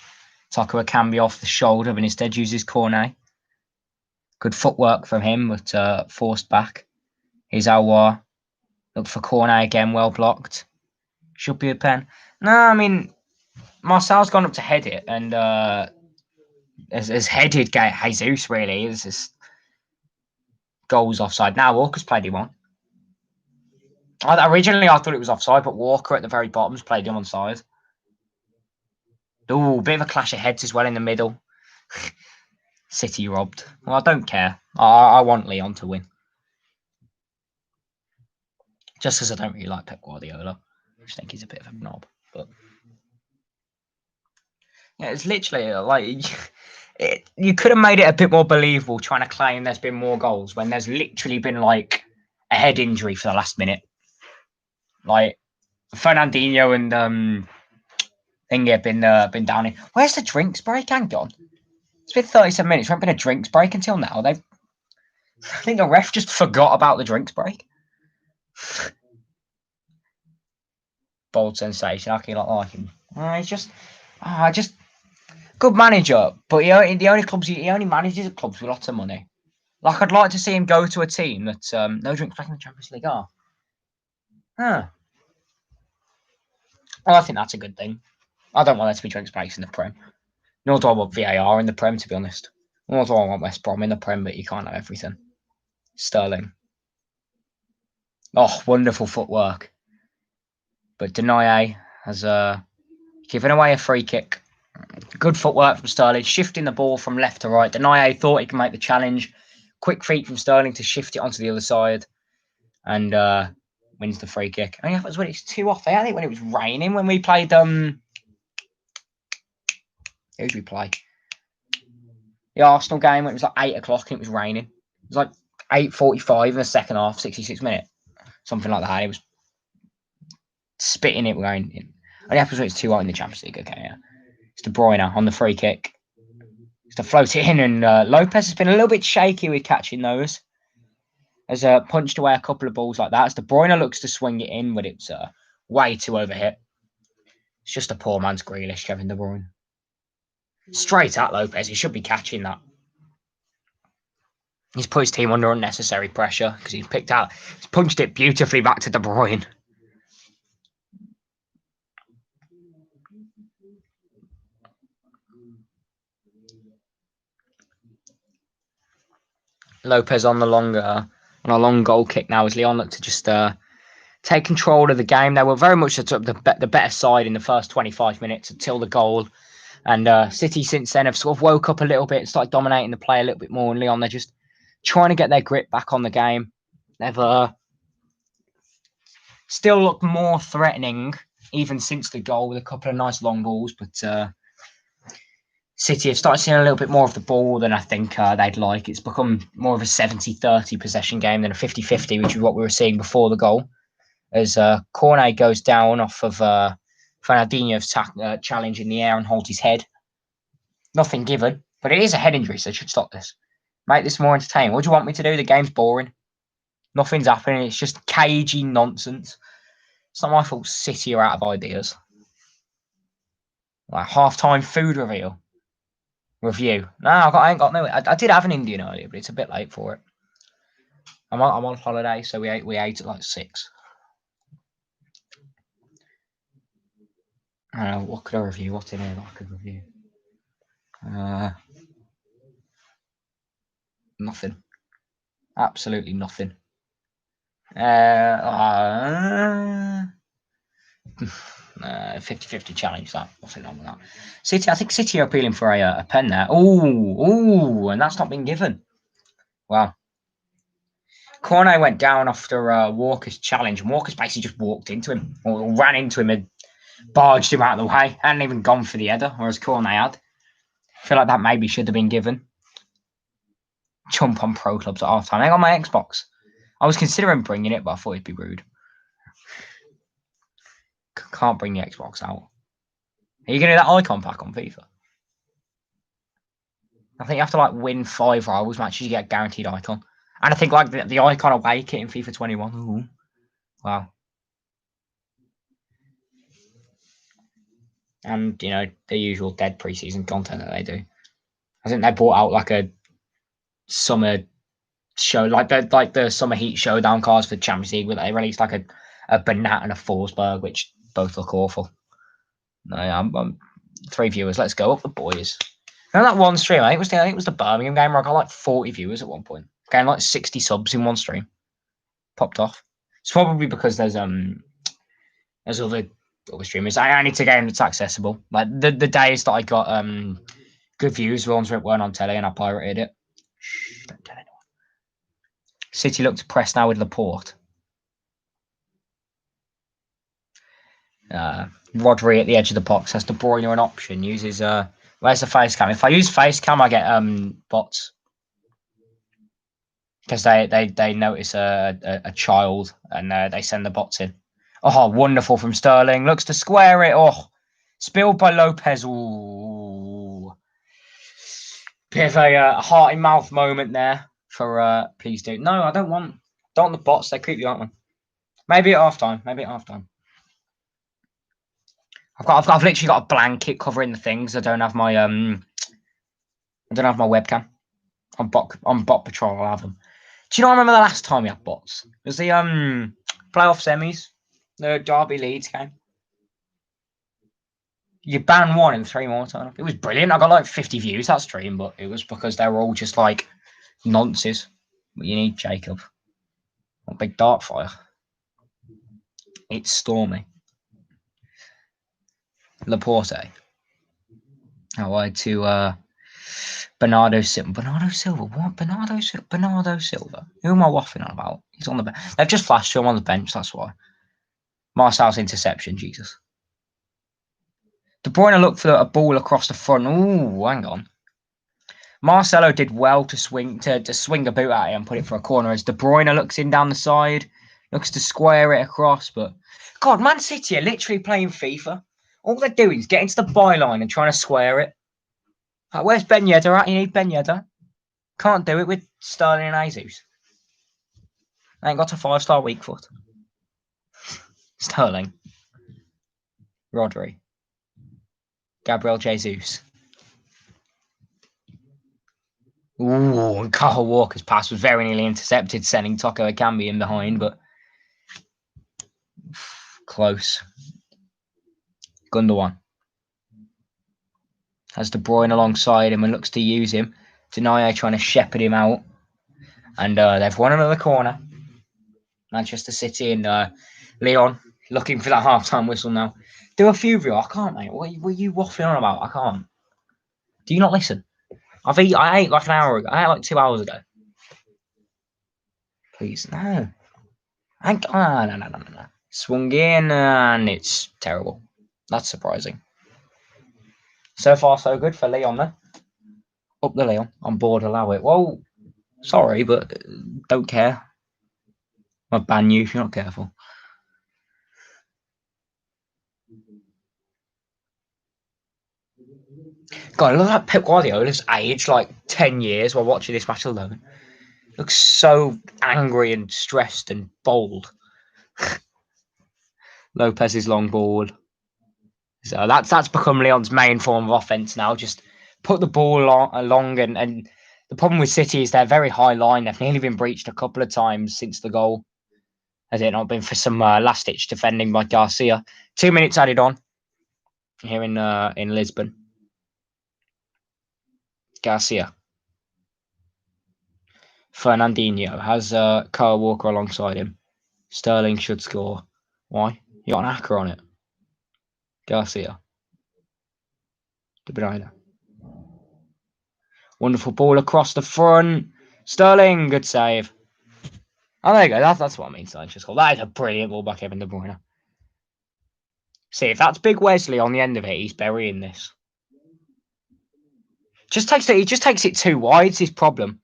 Taco Akambi off the shoulder, but instead uses Cornet. Good footwork from him, but forced back. Here's Aouar. Look for Cornet again, well blocked. Should be a pen. No, I mean, Marcel's gone up to head it, and has headed Jesus, really. It's just goals offside. Now Walker's played him on. Originally, I thought it was offside, but Walker at the very bottom's played him onside. Ooh, bit of a clash of heads as well in the middle. City robbed. Well, I don't care. I want Lyon to win. Just because I don't really like Pep Guardiola. I just think he's a bit of a knob. But yeah, it's literally you could have made it a bit more believable trying to claim there's been more goals when there's literally been like a head injury for the last minute. Like Fernandinho and Thing have been down in. Where's the drinks break? Hang on. It's been 37 minutes. There hasn't been a drinks break until now. I think the ref just forgot about the drinks break. Bold sensation. I can like him. He's just good manager, but the only clubs he only manages at clubs with lots of money. Like I'd like to see him go to a team that's no drinks break in the Champions League are. Huh. Well, I think that's a good thing. I don't want there to be drinks breaks in the Prem. Nor do I want VAR in the Prem, to be honest. Nor do I want West Brom in the Prem, but you can't have everything. Sterling. Oh, wonderful footwork. But Denaye has given away a free kick. Good footwork from Sterling, shifting the ball from left to right. Denaye thought he could make the challenge. Quick feet from Sterling to shift it onto the other side. And wins the free kick. I think that was when it's 2 off there. I think when it was raining when we played who did we play? The Arsenal game when it was like 8 o'clock and it was raining. It was like 8:45 in the second half, 66 minutes. Something like that. It was spitting it going in. Only happens when it's 2-0 in the Champions League, okay, yeah. It's De Bruyne on the free kick. It's to float it in, and Lopez has been a little bit shaky with catching those. Has punched away a couple of balls like that. As De Bruyne looks to swing it in, but it's way too overhit. It's just a poor man's Grealish, Kevin De Bruyne. Straight at Lopez. He should be catching that. He's put his team under unnecessary pressure because he's punched it beautifully back to De Bruyne. Lopez on the longer on a long goal kick now as Lyon look to just take control of the game. They were very much the better side in the first 25 minutes until the goal. And City since then have sort of woke up a little bit, started dominating the play a little bit more. And Lyon, they're just trying to get their grip back on the game. They've still looked more threatening even since the goal with a couple of nice long balls. But City have started seeing a little bit more of the ball than I think they'd like. It's become more of a 70-30 possession game than a 50-50, which is what we were seeing before the goal. As Cornet goes down off of Fernandinho's challenge in the air and holds his head. Nothing given, but it is a head injury, so they should stop this. Make this more entertaining. What do you want me to do? The game's boring. Nothing's happening. It's just cagey nonsense. It's not my fault City are out of ideas. Like half-time food review. No, I ain't got no. I did have an Indian earlier, but it's a bit late for it. I'm on holiday, so we ate at like 6. I don't know, what could I review? What's in here that I could review? Nothing. Absolutely nothing. 50-50 challenge, that. Nothing wrong with that. City, I think City are appealing for a pen there. Ooh, and that's not been given. Wow. Cornet went down after Walker's challenge, and Walker's basically just walked into him, or ran into him and barged him out of the way. Hadn't even gone for the header, whereas Cornet had. I feel like that maybe should have been given. Jump on pro clubs at half time. I got my Xbox. I was considering bringing it, but I thought it'd be rude. Can't bring the Xbox out. Are you going to do that icon pack on FIFA? I think you have to like win 5 rivals matches, you get a guaranteed icon. And I think like the icon away kit in FIFA 21. Ooh. Wow. And, you know, the usual dead preseason content that they do. I think they brought out like a summer show, like the summer heat showdown cards for Champions League, where they released like a Bernat and a Forsberg, which both look awful. No, I'm 3 viewers. Let's go up the boys. Remember that one stream? I think it was the Birmingham game where I got like 40 viewers at one point. Getting like 60 subs in one stream. Popped off. It's probably because there's other streamers. I need to get them that's accessible. Like the days that I got good views, ones where it weren't on telly and I pirated it. Shh, don't tell anyone. City look to press now with Laporte. Rodri at the edge of the box has De Bruyne an option. Uses where's the face cam? If I use face cam, I get bots. Because they notice a child and they send the bots in. Oh, wonderful from Sterling. Looks to square it. Oh, spilled by Lopez. Ooh. Bit of a heart in mouth moment there for please do. No, I don't want the bots. They creep you out, man. Maybe at half time. I've literally got a blanket covering the things. I don't have my webcam. On bot patrol, I'll have them. Do you know? I remember the last time we had bots. It was the playoff semis, the Derby Leeds game. You ban 1 and 3 more turn up. It was brilliant. I got like 50 views that stream, but it was because they were all just like nonsense. What you need, Jacob? A big dark fire. It's stormy. Laporte. How wide to Bernardo Silva. Bernardo Silva? What? Bernardo Silva? Who am I waffling on about? He's on the bench. They've just flashed to him on the bench, that's why. Marcel's interception, Jesus. De Bruyne looked for a ball across the front. Ooh, hang on. Marcelo did well to swing a boot at it and put it for a corner as De Bruyne looks in down the side, looks to square it across, but God, Man City are literally playing FIFA. All they're doing is getting to the byline and trying to square it. Like, where's Ben Yedder at? You need Ben Yedder. Can't do it with Sterling and Jesus. I ain't got a 5-star weak foot. Sterling. Rodri. Gabriel Jesus. Ooh, and Kyle Walker's pass was very nearly intercepted, sending Toko Ekambi in behind, but close. Gundogan has De Bruyne alongside him and looks to use him. Denaye trying to shepherd him out. and they've won another corner. Manchester City and Lyon looking for that half-time whistle now. Do a few of you. I can't, mate. What were you waffling on about? I can't. Do you not listen? I ate like an hour ago. I ate like 2 hours ago. Please, no. No. Swung in and it's terrible. That's surprising. So far, so good for Lyon, then. Up the Lyon. On board, allow it. Well, sorry, but don't care. I'll ban you if you're not careful. God, look at Pep Guardiola's aged like 10 years while watching this match alone. Looks so angry and stressed and bold. Lopez's long ball. So that's become Lyon's main form of offense now. Just put the ball along, and the problem with City is they're very high line. They've nearly been breached a couple of times since the goal. Has it not been for some last ditch defending by Garcia? 2 minutes added on here in Lisbon. Garcia. Fernandinho has Kyle Walker alongside him. Sterling should score. Why? You got an hacker on it. Garcia. De Bruyne. Wonderful ball across the front. Sterling, good save. Oh, there you go. That's what I mean, Sanchez goal. That is a brilliant ball by Kevin De Bruyne. See, if that's Big Wesley on the end of it, he's burying this. He just takes it too wide. It's his problem.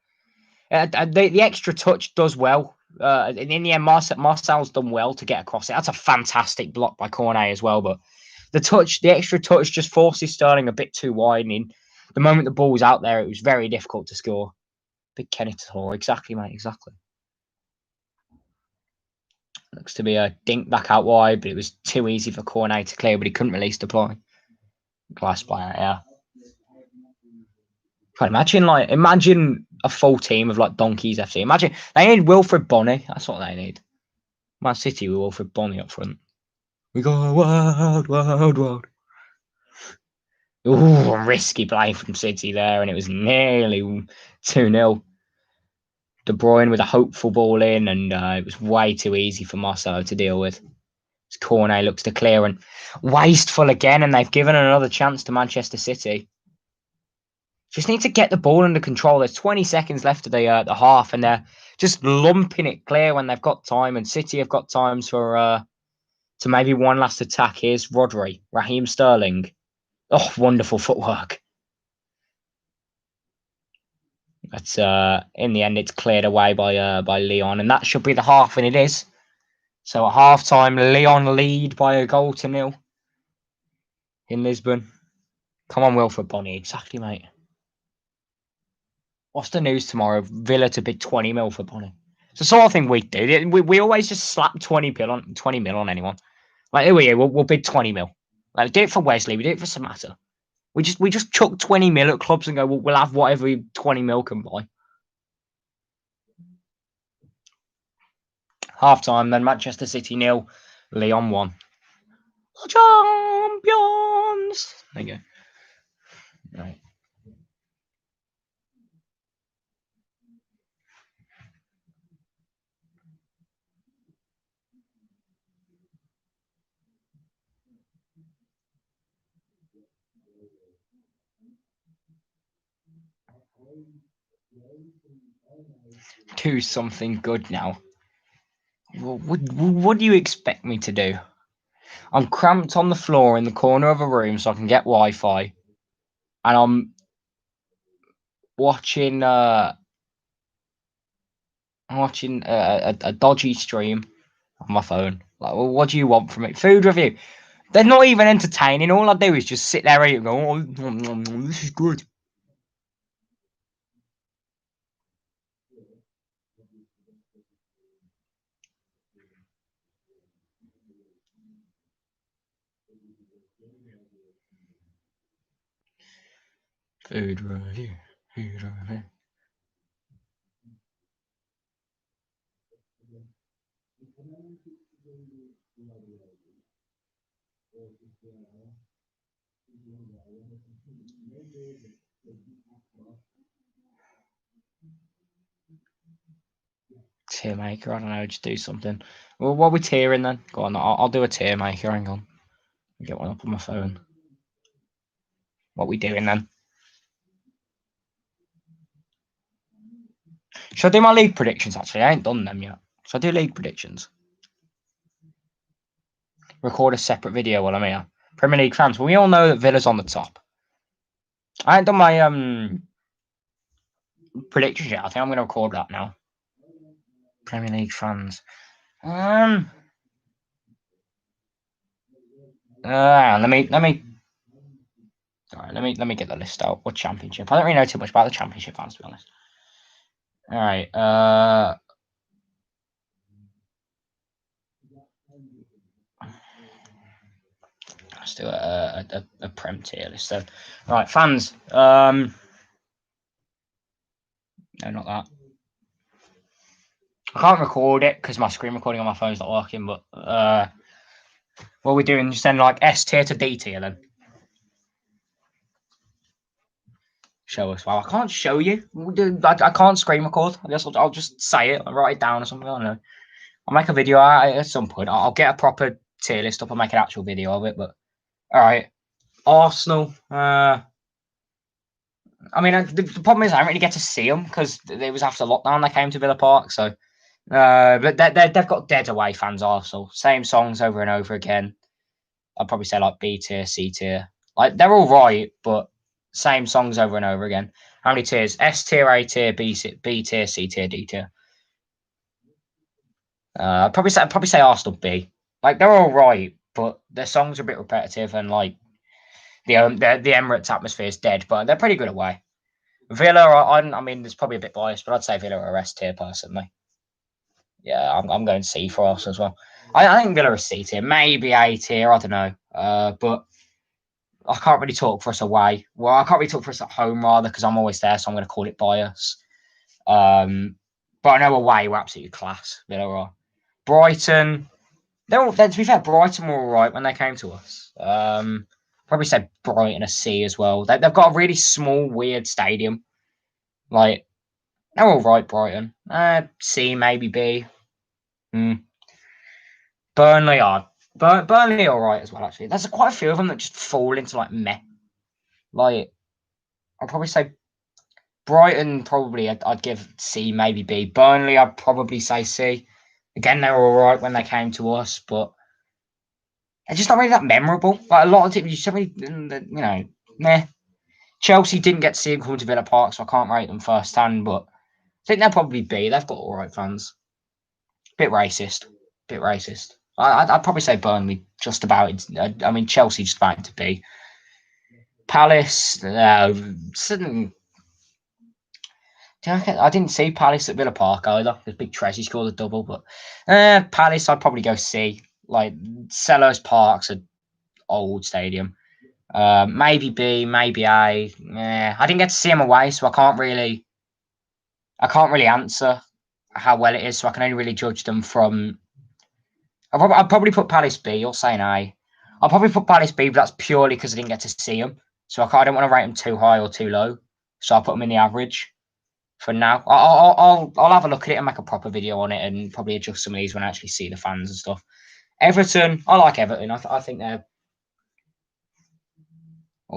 The extra touch does well. In the end, Marcel's done well to get across it. That's a fantastic block by Cornet as well. But the extra touch just forces Sterling a bit too wide. And the moment the ball was out there, it was very difficult to score. Big Kenny Hall. Exactly, mate. Exactly. Looks to be a dink back out wide, but it was too easy for Cornet to clear, but he couldn't release the play. Glass by it, yeah. Can't imagine a full team of like Donkeys FC. Imagine they need Wilfred Bonny. That's what they need. Man City with Wilfred Bonny up front. We go wild. Ooh, a risky play from City there, and it was nearly 2-0. De Bruyne with a hopeful ball in, and it was way too easy for Marcelo to deal with. Cornet looks to clear and wasteful again, and they've given another chance to Manchester City. Just need to get the ball under control. There's 20 seconds left of the half, and they're just lumping it clear when they've got time. And City have got times for to maybe one last attack. Here's Rodri, Raheem Sterling. Oh, wonderful footwork. But in the end, it's cleared away by Lyon, and that should be the half, and it is. So at half time, Lyon lead by a goal to 0 in Lisbon. Come on, Wilfred Bonny. Exactly, mate. What's the news tomorrow? Villa to bid 20 mil for Bonny. It's the sort of thing we do. We always just slap 20 mil on anyone. Like, here we are, we'll bid 20 mil. Like, we did it for Wesley, we did it for Samata. We just chuck 20 mil at clubs and go, we'll have whatever 20 mil can buy. Half time, then Manchester City 0, Lyon 1. Champions! There you go. Right. Do something good now. What do you expect me to do? I'm cramped on the floor in the corner of a room so I can get Wi-Fi, and I'm watching a dodgy stream on my phone. Like, well, what do you want from it? Food review. They're not even entertaining. All I do is just sit there, eat, and go, "Oh, this is good." Food review. Food review. tier maker. I don't know. Just do something. Well, what are we tiering then? Go on. I'll do a tier maker. Hang on. Get one up on my phone. What we doing then? Should I do my league predictions? Actually, I ain't done them yet. Should I do league predictions? Record a separate video while I'm here. Premier League fans. Well, we all know that Villa's on the top. I ain't done my predictions yet. I think I'm going to record that now. Premier League fans. Let me. All right, let me get the list out. What championship? I don't really know too much about the championship fans, to be honest. All right. Let's do a Prem tier list then. All right, fans. No, not that. I can't record it because my screen recording on my phone's not working. But what are we doing? Just send like S tier to D tier then. Show us. Well, I can't show you. I can't screen record. I guess I'll just say it. I'll write it down or something. I don't know. I'll make a video at some point. I'll get a proper tier list up and make an actual video of it. But all right, Arsenal. I mean, the problem is I don't really get to see them because it was after lockdown they came to Villa Park. So, but they've got dead away fans. Arsenal, same songs over and over again. I'd probably say like B tier, C tier. Like they're all right, but same songs over and over again. How many tiers? S tier, A tier, B tier, C tier, D tier. I'd probably say Arsenal B. Like they're all right, but their songs are a bit repetitive and like the Emirates atmosphere is dead, but they're pretty good away. Villa, I mean, there's probably a bit biased, but I'd say Villa are S tier personally. Yeah, I'm going C for us as well. I think Villa are C tier, maybe A tier. I don't know, but I can't really talk for us away. Well, I can't really talk for us at home rather because I'm always there, so I'm going to call it bias. But I know away we're absolutely class. Villa are. Brighton, to be fair, Brighton were all right when they came to us. Probably say Brighton a C as well. They've got a really small, weird stadium. Like they're all right, Brighton. C maybe B. Burnley are Burnley all right as well. Actually, there's quite a few of them that just fall into like meh. Like I'll probably say Brighton. Probably I'd give C maybe B. Burnley I'd probably say C. Again, they were all right when they came to us, but they're just not really that memorable. Like a lot of teams, you just really, meh. Chelsea didn't get to see them come to Villa Park, so I can't rate them first hand, but I think they'll probably be. They've got all right fans. Bit racist. I'd probably say Burnley just about it. I mean, Chelsea just about to be. Palace, I didn't see Palace at Villa Park either. There's big Tracy scored a double, but Palace, I'd probably go C. Like Selhurst Park's an old stadium. Maybe B, maybe A. I didn't get to see them away, so I can't really answer how well it is. So I can only really judge them from. I'll probably put Palace B. You're saying A. I'll probably put Palace B, but that's purely because I didn't get to see them. So I don't want to rate them too high or too low. So I'll put them in the average for now. I'll have a look at it and make a proper video on it and probably adjust some of these when I actually see the fans and stuff. Everton, I like Everton. I think they're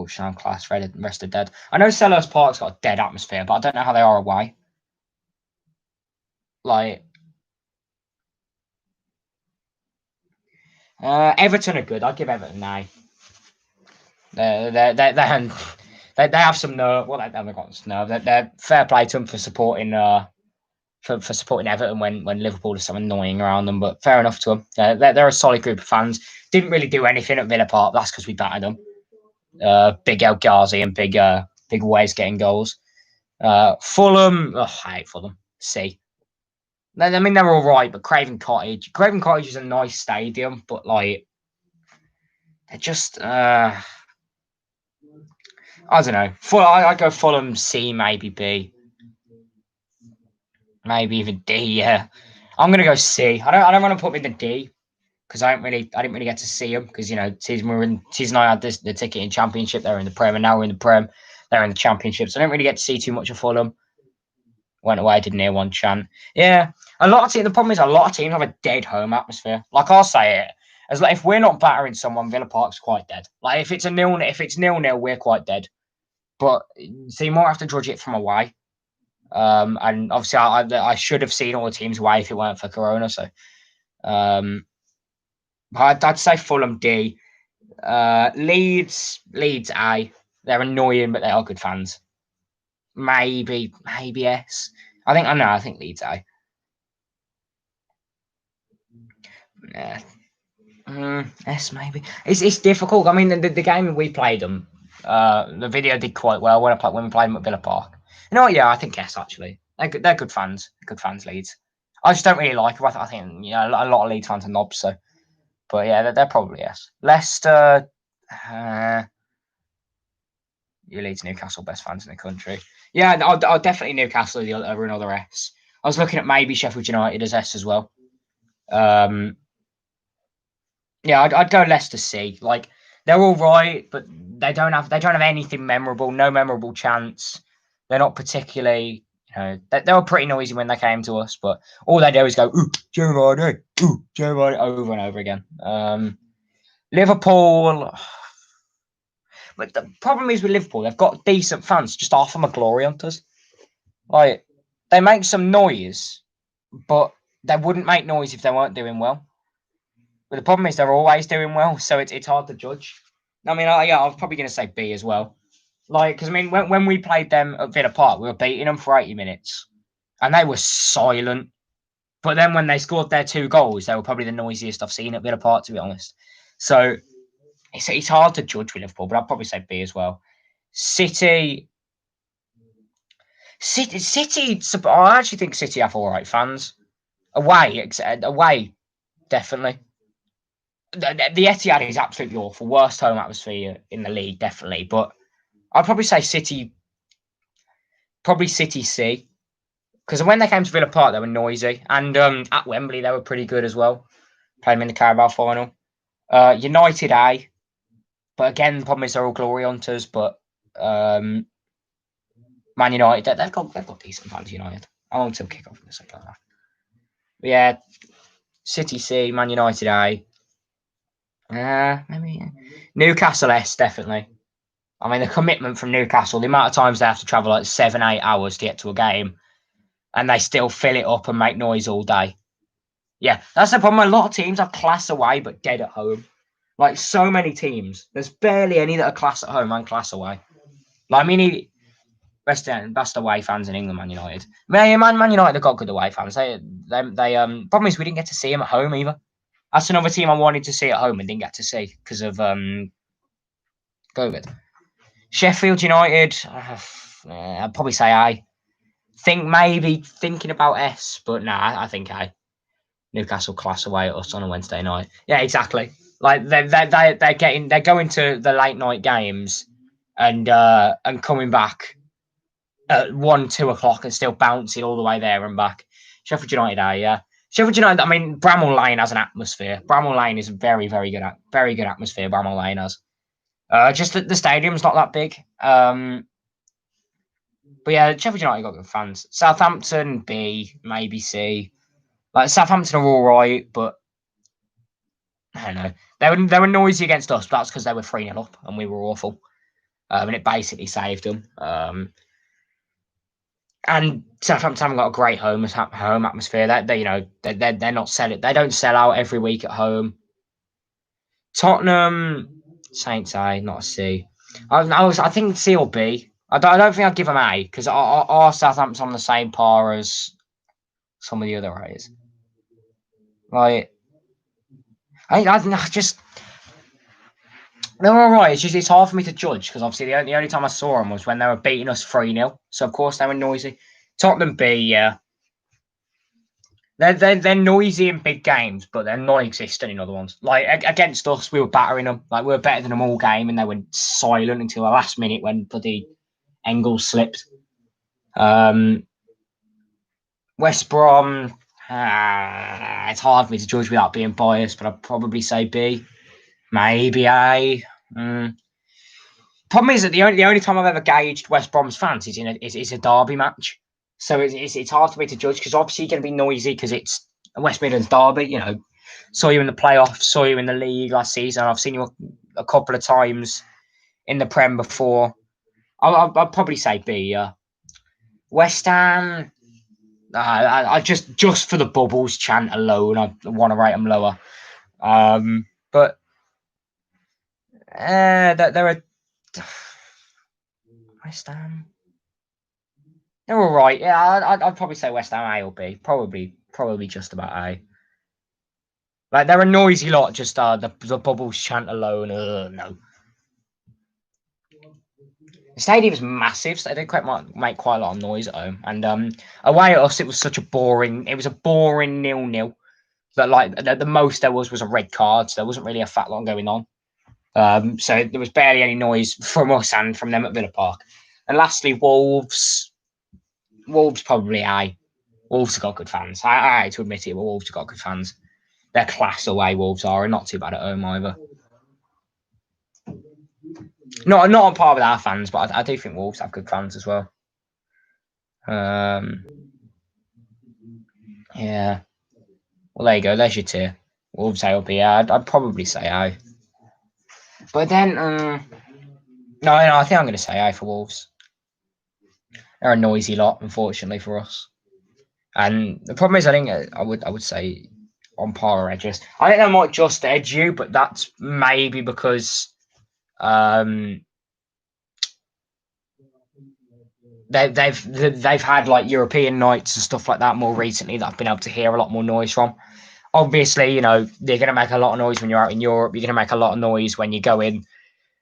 sound class, rested dead. I know Selhurst Park's got a dead atmosphere, but I don't know how they are away. Like Everton are good. I'd give Everton an A. They have some nerve. Well, they haven't got some nerve. They're fair play to them for supporting for supporting Everton when Liverpool is so annoying around them. But fair enough to them. They're a solid group of fans. Didn't really do anything at Villa Park. That's because we battered them. Big El Ghazi and big ways getting goals. Fulham, I hate Fulham. C. I mean, they're all right, but Craven Cottage is a nice stadium, but like they're just I don't know. I go Fulham C, maybe B, maybe even D. Yeah, I'm gonna go C. I don't want to put them in the D because I didn't really get to see them because season I had the ticket in Championship. They were in the Prem, and now we're in the Prem. They're in the Championship, so I don't really get to see too much of Fulham. Went away, didn't hear one chant. Yeah, a lot of teams. The problem is a lot of teams have a dead home atmosphere. Like I'll say it, as like if we're not battering someone, Villa Park's quite dead. Like if it's 0-0, we're quite dead. But so you might have to judge it from away. And obviously I should have seen all the teams away if it weren't for Corona. So I'd say Fulham D. Leeds A. They're annoying, but they are good fans. Maybe S. I think Leeds A. Yeah. S maybe. It's difficult. I mean, the game we played them, the video did quite well when we played them at Villa Park. You know what? Yeah, I think S actually. They're good fans. Good fans, Leeds. I just don't really like them. I think a lot of Leeds fans are knobs. So, but yeah, they're probably S. Leicester. Your Leeds Newcastle best fans in the country. Yeah, I'll definitely Newcastle are another S. I was looking at maybe Sheffield United as S as well. Yeah, I'd go Leicester C. Like they're all right, but they don't have anything memorable. No memorable chance. They're not particularly. They were pretty noisy when they came to us, but all they do is go Gerrard, Gerrard over and over again. Liverpool. But the problem is with Liverpool, they've got decent fans. Just half of them are glory hunters. Like they make some noise, but they wouldn't make noise if they weren't doing well. But the problem is they're always doing well, so it's hard to judge. I mean, I was probably going to say B as well. Like, because I mean, when we played them at Villa Park, we were beating them for 80 minutes, and they were silent. But then when they scored their 2 goals, they were probably the noisiest I've seen at Villa Park, to be honest. So it's hard to judge with Liverpool, but I'd probably say B as well. City. I actually think City have all right fans. Away, definitely. The Etihad is absolutely awful. Worst home atmosphere in the league, definitely. But I'd probably say City C. Because when they came to Villa Park, they were noisy. And at Wembley, they were pretty good as well. Played them in the Carabao final. United A. But again, the problem is they're all glory hunters. But Man United, they've got decent fans, United. I want to kick off in the second half. But yeah, City C, Man United A. Maybe Newcastle S, definitely. I mean, the commitment from Newcastle, the amount of times they have to travel like 7-8 hours to get to a game, and they still fill it up and make noise all day. Yeah, that's the problem. A lot of teams are class away but dead at home. Like so many teams, there's barely any that are class at home and class away. Like I mean, best away fans in England, Man United. Man United have got good away fans. They problem is we didn't get to see them at home either. That's another team I wanted to see at home and didn't get to see because of COVID. Sheffield United, I'd probably say I. Think maybe thinking about S, but nah, I think I. Newcastle class away at us on a Wednesday night. Yeah, exactly. Like they're going to the late night games and coming back at 1-2 o'clock and still bouncing all the way there and back. Sheffield United, yeah. Sheffield United. I mean, Bramall Lane has an atmosphere. Bramall Lane is very good atmosphere. Bramall Lane has. Just that the stadium's not that big. But yeah, Sheffield United got good fans. Southampton B, maybe C. Like Southampton are all right, but I don't know. They were noisy against us, but that's because they were 3-0 up and we were awful. And it basically saved them. And Southampton haven't got a great home atmosphere. They're not selling. They don't sell out every week at home. Tottenham, Saints A, not a C. I think C or B. I don't think I'd give them A because our Southampton on the same par as some of the other A's. Like, I just they're all right. It's hard for me to judge because obviously the only time I saw them was when they were beating us 3-0. So of course they were noisy. Tottenham B, yeah. They're noisy in big games, but they're non-existent in other ones. Like against us, we were battering them. Like we were better than them all game, and they were silent until the last minute when bloody Engels slipped. West Brom, it's hard for me to judge without being biased, but I'd probably say B, maybe A. Problem is that the only time I've ever gauged West Brom's fans is in a derby match. So it's hard for me to judge because obviously you're going to be noisy because it's a West Midlands derby. You know, saw you in the playoffs, saw you in the league last season. I've seen you a couple of times in the Prem before. I'll probably say B. West Ham. I just for the bubbles chant alone, I want to rate them lower. But they're a West Ham. They're all right. Yeah, I'd probably say West Ham A or B. Probably just about A. Like they're a noisy lot. Just the bubbles chant alone. No. The stadium's massive, so they did make quite a lot of noise at home. And away at us, it was such a boring. It was a boring 0-0. That like the most there was a red card, so there wasn't really a fat lot going on. So there was barely any noise from us and from them at Villa Park. And lastly, Wolves. Wolves probably A. Wolves have got good fans. I hate to admit it, but Wolves have got good fans. They're class away, Wolves are, and not too bad at home either. Not on par with our fans, but I do think Wolves have good fans as well. Yeah. Well, there you go. There's your tier. Wolves A or B. I'd probably say A. But then, no, I think I'm going to say A for Wolves. They're a noisy lot, unfortunately for us. And the problem is, I think I would say on par or edges. I think they might just edge you, but that's maybe because they've had like European nights and stuff like that more recently that I've been able to hear a lot more noise from. Obviously, you know, they're going to make a lot of noise when you're out in Europe. You're going to make a lot of noise when you go in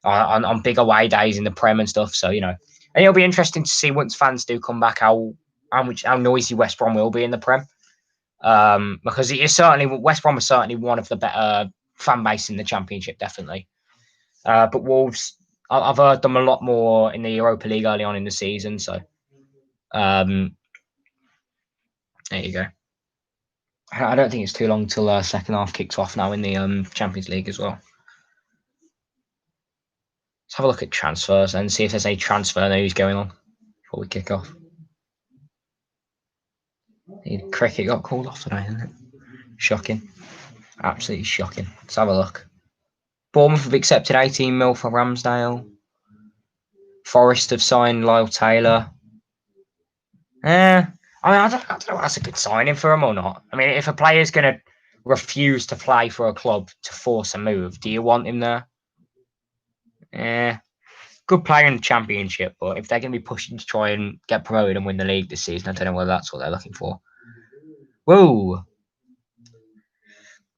on big away days in the Prem and stuff. So, you know, and it'll be interesting to see once fans do come back how noisy West Brom will be in the Prem. Because it is certainly West Brom is certainly one of the better fan base in the Championship, definitely. But Wolves, I've heard them a lot more in the Europa League early on in the season. So, there you go. I don't think it's too long till second half kicks off now in the Champions League as well. Let's have a look at transfers and see if there's any transfer news going on before we kick off. The cricket got called off today, isn't it? Shocking. Absolutely shocking. Let's have a look. Bournemouth have accepted 18 mil for Ramsdale. Forest have signed Lyle Taylor. I don't know if that's a good signing for him or not. I mean, if a player's going to refuse to play for a club to force a move, do you want him there? Good player in the Championship, but if they're going to be pushing to try and get promoted and win the league this season, I don't know whether that's what they're looking for. Whoa!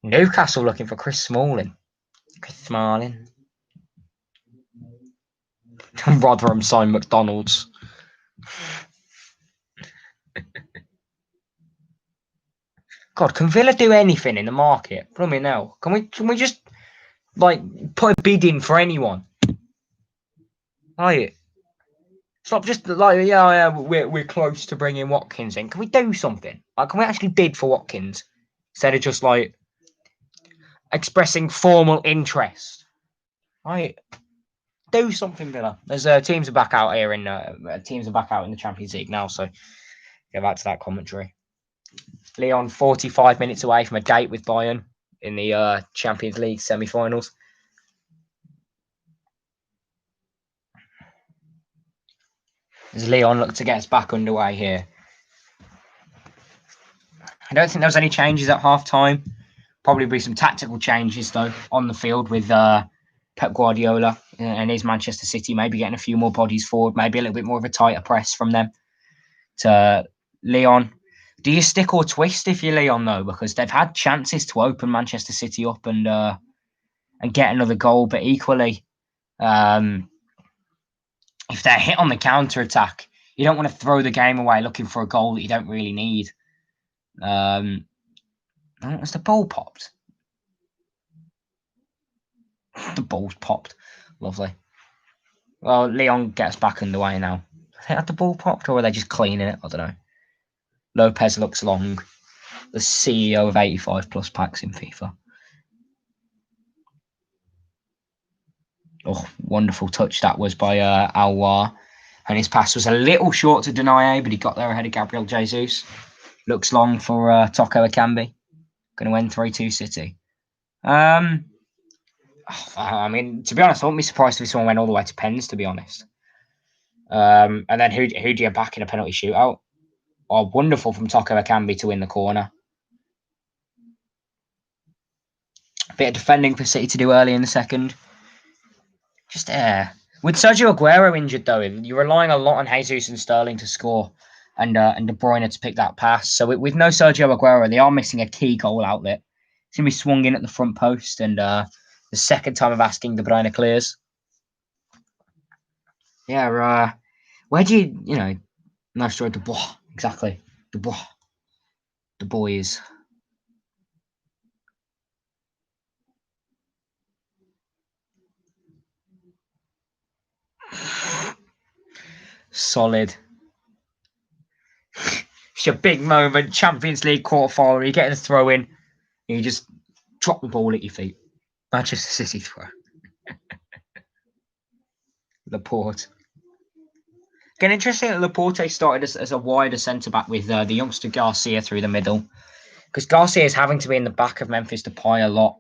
Newcastle looking for Chris Smalling. Rotherham signed McDonald's. God, can Villa do anything in the market? Blooming hell. Can we just like put a bid in for anyone? Like, stop just like we're close to bringing Watkins in. Can we do something? Like, can we actually bid for Watkins instead of just like expressing formal interest? Right, do something, Villa. There's teams are back out here in teams are back out in the Champions League now. So get back to that commentary. Lyon 45 minutes away from a date with Bayern in the Champions League semi-finals. As Lyon look to get us back underway here. I don't think there was any changes at half-time. Probably be some tactical changes, though, on the field with Pep Guardiola and his Manchester City maybe getting a few more bodies forward, maybe a little bit more of a tighter press from them to Lyon. Do you stick or twist if you're Lyon, though? Because they've had chances to open Manchester City up and get another goal, but equally, if they're hit on the counter-attack, you don't want to throw the game away looking for a goal that you don't really need. Was the ball popped? The ball's popped. Lovely. Well, Lyon gets back underway now. Had the ball popped, or were they just cleaning it? I don't know. Lopez looks long. The CEO of 85 plus packs in FIFA. Oh, wonderful touch that was by Alwar. And his pass was a little short to Denaye, but he got there ahead of Gabriel Jesus. Looks long for Toko Akambi. Going to win 3-2 City. I mean, to be honest, I wouldn't be surprised if someone went all the way to pens, to be honest. And then who do you back in a penalty shootout? Oh, wonderful from Toko Akambi to win the corner. A bit of defending for City to do early in the second. Just with Sergio Aguero injured though, you're relying a lot on Jesus and Sterling to score, and De Bruyne to pick that pass. So with no Sergio Aguero, they are missing a key goal outlet. It's gonna be swung in at the front post, and the second time of asking, De Bruyne clears. Yeah, where do no, sorry, De Bois, exactly, De Bois, the boys. Solid. It's a big moment. Champions League quarter-final. You get a throw in. And you just drop the ball at your feet. Manchester City throw. Laporte. Again, interesting that Laporte started as a wider centre-back with the youngster Garcia through the middle. Because Garcia is having to be in the back of Memphis Depay a lot.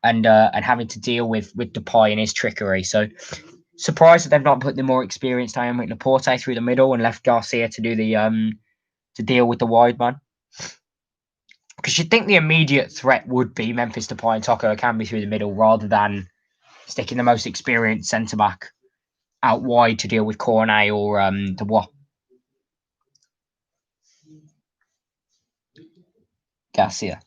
And having to deal with Depay and his trickery. So surprised that they've not put the more experienced Aymeric Laporte through the middle and left Garcia to do the to deal with the wide man. Because you'd think the immediate threat would be Memphis Depay and Toko Akambi through the middle rather than sticking the most experienced centre-back out wide to deal with Cornet or Dubois. Garcia.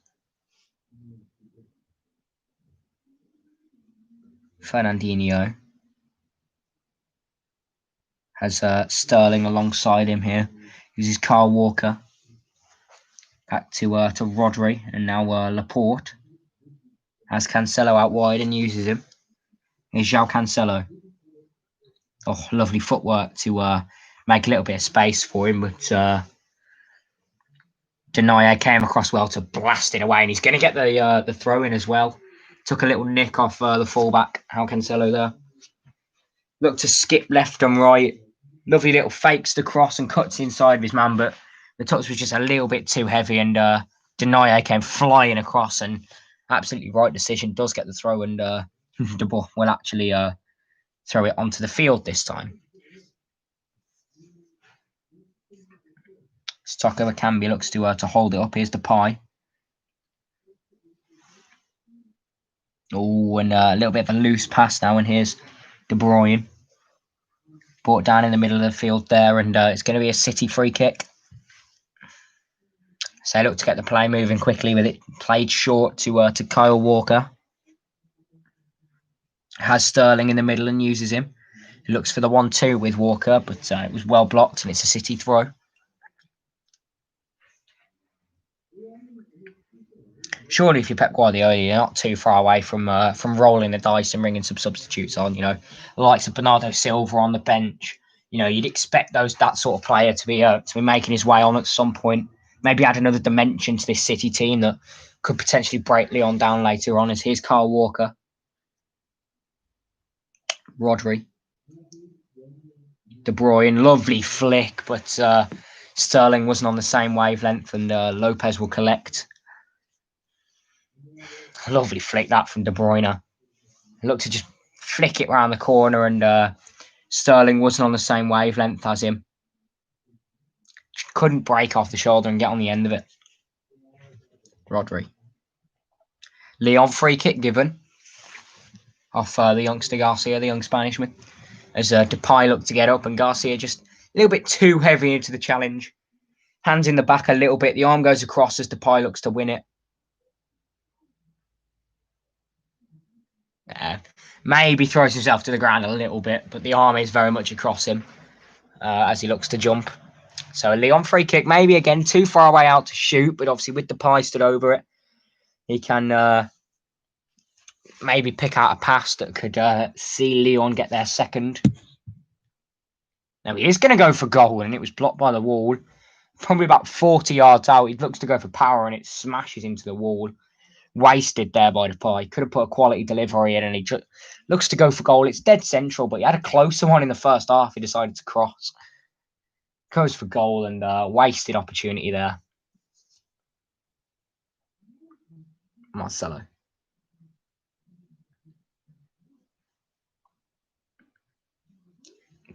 Fernandinho. Has Sterling alongside him here. Uses Kyle Walker. Back to Rodri, and now Laporte. Has Cancelo out wide and uses him. Here's João Cancelo. Oh, lovely footwork to make a little bit of space for him, but Denaye came across well to blast it away, and he's going to get the throw in as well. Took a little nick off the fullback, João Cancelo there. Looked to skip left and right. Lovely little fakes the cross and cuts inside of his man, but the touch was just a little bit too heavy, and Denaye came flying across, and absolutely right decision. Does get the throw, and De Boer will actually throw it onto the field this time. Toko Akambi looks to hold it up. Here's Depay. Oh, and a little bit of a loose pass now, and here's De Bruyne. Brought down in the middle of the field there, and it's going to be a City free kick. So look to get the play moving quickly with it. Played short to Kyle Walker. Has Sterling in the middle and uses him. He looks for the 1-2 with Walker, but it was well blocked, and it's a City throw. Surely, if you're Pep Guardiola, you're not too far away from rolling the dice and bringing some substitutes on. The likes of Bernardo Silva on the bench. You'd expect that sort of player to be making his way on at some point. Maybe add another dimension to this City team that could potentially break Lyon down later on. As here's Kyle Walker, Rodri, De Bruyne, lovely flick, but Sterling wasn't on the same wavelength, and Lopez will collect. Lovely flick that from De Bruyne. Looked to just flick it round the corner, and Sterling wasn't on the same wavelength as him. Couldn't break off the shoulder and get on the end of it. Rodri. Lyon free kick given off the youngster Garcia, the young Spanishman. As Depay looked to get up, and Garcia just a little bit too heavy into the challenge. Hands in the back a little bit. The arm goes across as Depay looks to win it. Maybe throws himself to the ground a little bit, but the arm is very much across him as he looks to jump. So a Lyon free kick, maybe again too far away out to shoot, but obviously with Depay stood over it, he can maybe pick out a pass that could see Lyon get their second. Now he is going to go for goal, and it was blocked by the wall. Probably about 40 yards out. He looks to go for power, and it smashes into the wall. wasted there by Depay. Could have put a quality delivery in, and he looks to go for goal. It's dead central, but he had a closer one in the first half. He decided to cross. Goes for goal and wasted opportunity there. Marcelo.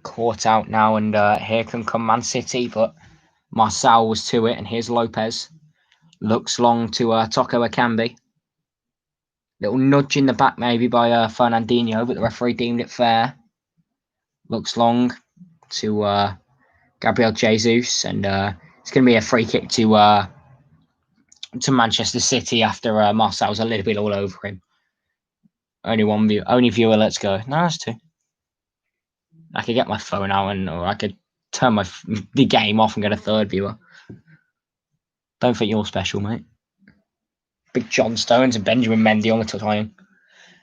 Caught out now, and here can come Man City, but Marcel was to it, and here's Lopez. Looks long to Toko Akambi. Little nudge in the back maybe by Fernandinho, but the referee deemed it fair. Looks long to Gabriel Jesus, and it's going to be a free kick to Manchester City after Marcel's a little bit all over him. Only viewer. Let's go. No, that's two. I could get my phone out, or I could turn the game off and get a third viewer. Don't think you're special, mate. Big John Stones and Benjamin Mendy on the time.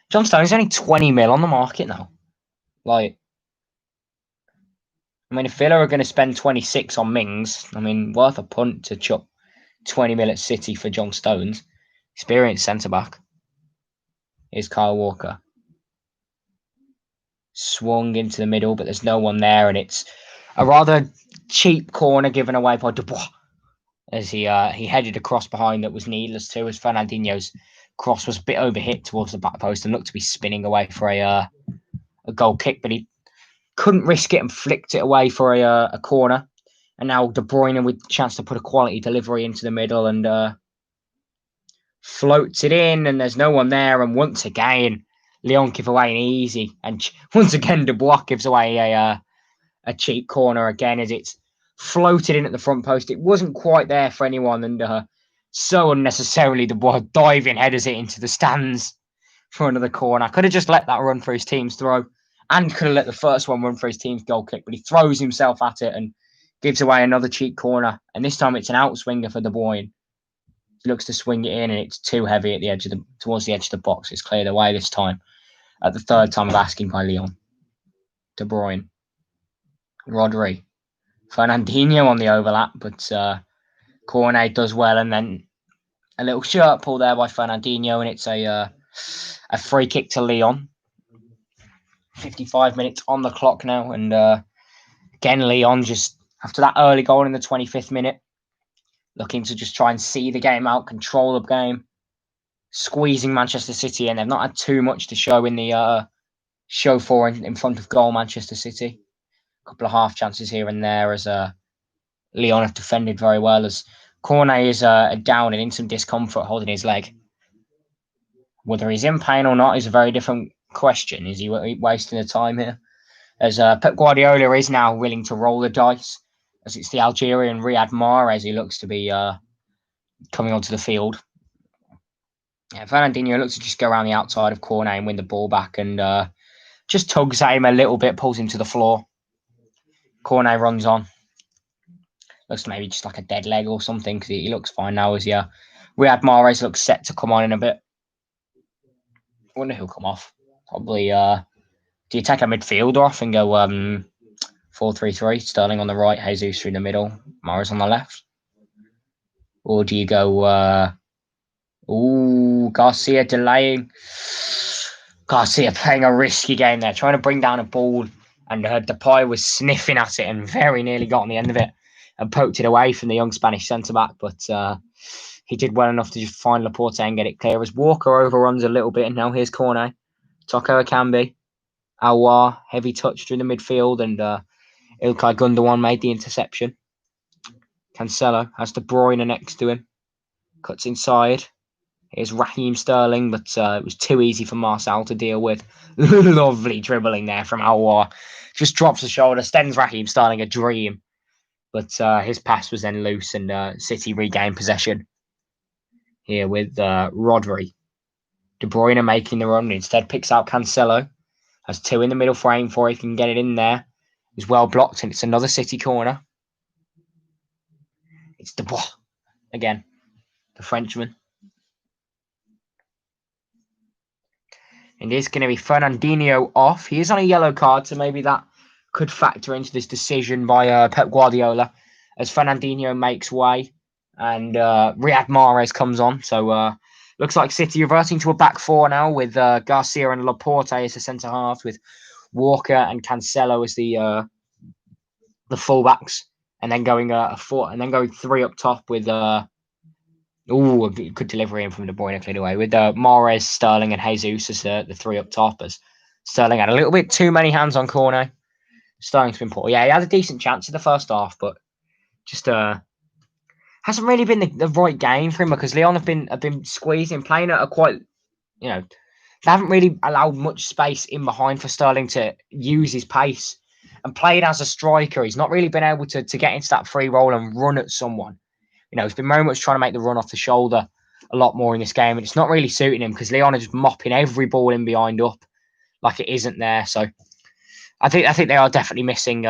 John Stones is only 20 mil on the market now. Like, I mean, if Villa are going to spend 26 on Mings, I mean, worth a punt to chuck 20 mil at City for John Stones. Experienced centre-back. Here's Kyle Walker. Swung into the middle, but there's no one there, and it's a rather cheap corner given away by Dubois as he headed a cross behind that was needless too, as Fernandinho's cross was a bit overhit towards the back post and looked to be spinning away for a goal kick, but he couldn't risk it and flicked it away for a corner. And now De Bruyne with the chance to put a quality delivery into the middle and floats it in, and there's no one there, and once again Lyon give away an easy, and once again Dubois gives away a cheap corner again as it's floated in at the front post. It wasn't quite there for anyone, and so unnecessarily Dubois diving headers it into the stands for another corner. Could have just let that run for his team's throw, and could have let the first one run for his team's goal kick, but he throws himself at it and gives away another cheap corner, and this time it's an outswinger for De Bruyne. He looks to swing it in, and it's too heavy at the edge of towards the edge of the box. It's cleared away this time. At the third time of asking by Lyon. De Bruyne. Rodri. Fernandinho on the overlap, but Cornet does well, and then a little shirt pull there by Fernandinho, and it's a free kick to Lyon. 55 minutes on the clock now, and again Lyon just after that early goal in the 25th minute, looking to just try and see the game out, control the game, squeezing Manchester City, and they've not had too much to show in the show for in front of goal. Manchester City, a couple of half chances here and there as Lyon have defended very well, as Cornet is down and in some discomfort holding his leg. Whether he's in pain or not is a very different question. Is he wasting the time here? As Pep Guardiola is now willing to roll the dice, as it's the Algerian Riyad Mahrez who looks to be coming onto the field. Yeah, Fernandinho looks to just go around the outside of Cornet and win the ball back, and just tugs at him a little bit, pulls him to the floor. Cornet runs on. Looks maybe just like a dead leg or something, because he looks fine now. As Riyad Mahrez looks set to come on in a bit. I wonder who'll come off. Probably, do you take a midfielder off and go 4-3-3? Sterling on the right, Jesus through the middle, Mahrez on the left? Or do you go... Garcia delaying. Garcia playing a risky game there, trying to bring down a ball, and Depay was sniffing at it and very nearly got on the end of it and poked it away from the young Spanish centre-back, but he did well enough to just find Laporte and get it clear as Walker overruns a little bit, and now here's Cornet. Toko Akambi. Aouar, heavy touch through the midfield, and Ilkay Gundogan made the interception. Cancelo has De Bruyne next to him. Cuts inside. Here's Raheem Sterling, but it was too easy for Marcel to deal with. Lovely dribbling there from Aouar. Just drops the shoulder, sends Raheem Sterling a dream. But his pass was then loose, and City regained possession. Here with Rodri. De Bruyne making the run, instead picks out Cancelo. Has two in the middle frame for he can get it in there. He's well blocked, and it's another City corner. It's Dubois again, the Frenchman. And it's going to be Fernandinho off. He is on a yellow card, so maybe that could factor into this decision by Pep Guardiola as Fernandinho makes way and Riyad Mahrez comes on. So Looks like City reverting to a back four now with Garcia and Laporte as the centre halves, with Walker and Cancelo as the fullbacks, and then going going three up top with a good delivery in from De Bruyne cleared away with Mahrez, Sterling, and Jesus as the three up top. As Sterling had a little bit too many hands on corner. Sterling's been poor. Yeah, he had a decent chance in the first half, but just hasn't really been the right game for him because Lyon have been squeezing, playing at a quite, they haven't really allowed much space in behind for Sterling to use his pace. And played as a striker, he's not really been able to get into that free roll and run at someone. He's been very much trying to make the run off the shoulder a lot more in this game, and it's not really suiting him because Lyon are just mopping every ball in behind up like it isn't there. So I think they are definitely missing.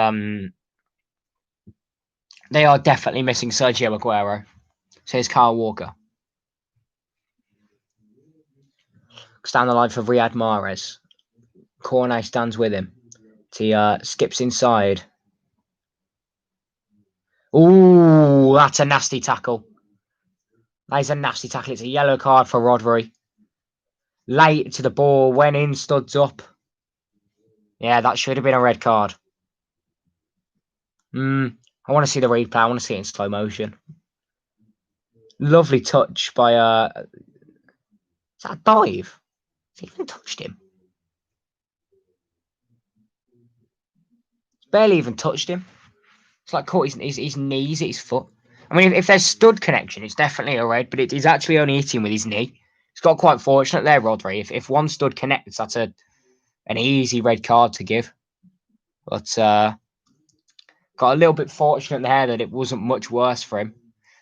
They are definitely missing Sergio Aguero. Says Kyle Walker. Stand the line for Riyad Mahrez. Cornet stands with him. He skips inside. Ooh, that's a nasty tackle. That is a nasty tackle. It's a yellow card for Rodri. Late to the ball, went in, studs up. Yeah, that should have been a red card. I want to see the replay. I want to see it in slow motion. Lovely touch by is that a dive? Has he even touched him? It's barely even touched him. It's like caught his knees at his foot. I mean, if there's stud connection, it's definitely a red, but he's actually only hitting with his knee. He's got quite fortunate there, Rodri. If one stud connects, that's an easy red card to give. But got a little bit fortunate there that it wasn't much worse for him.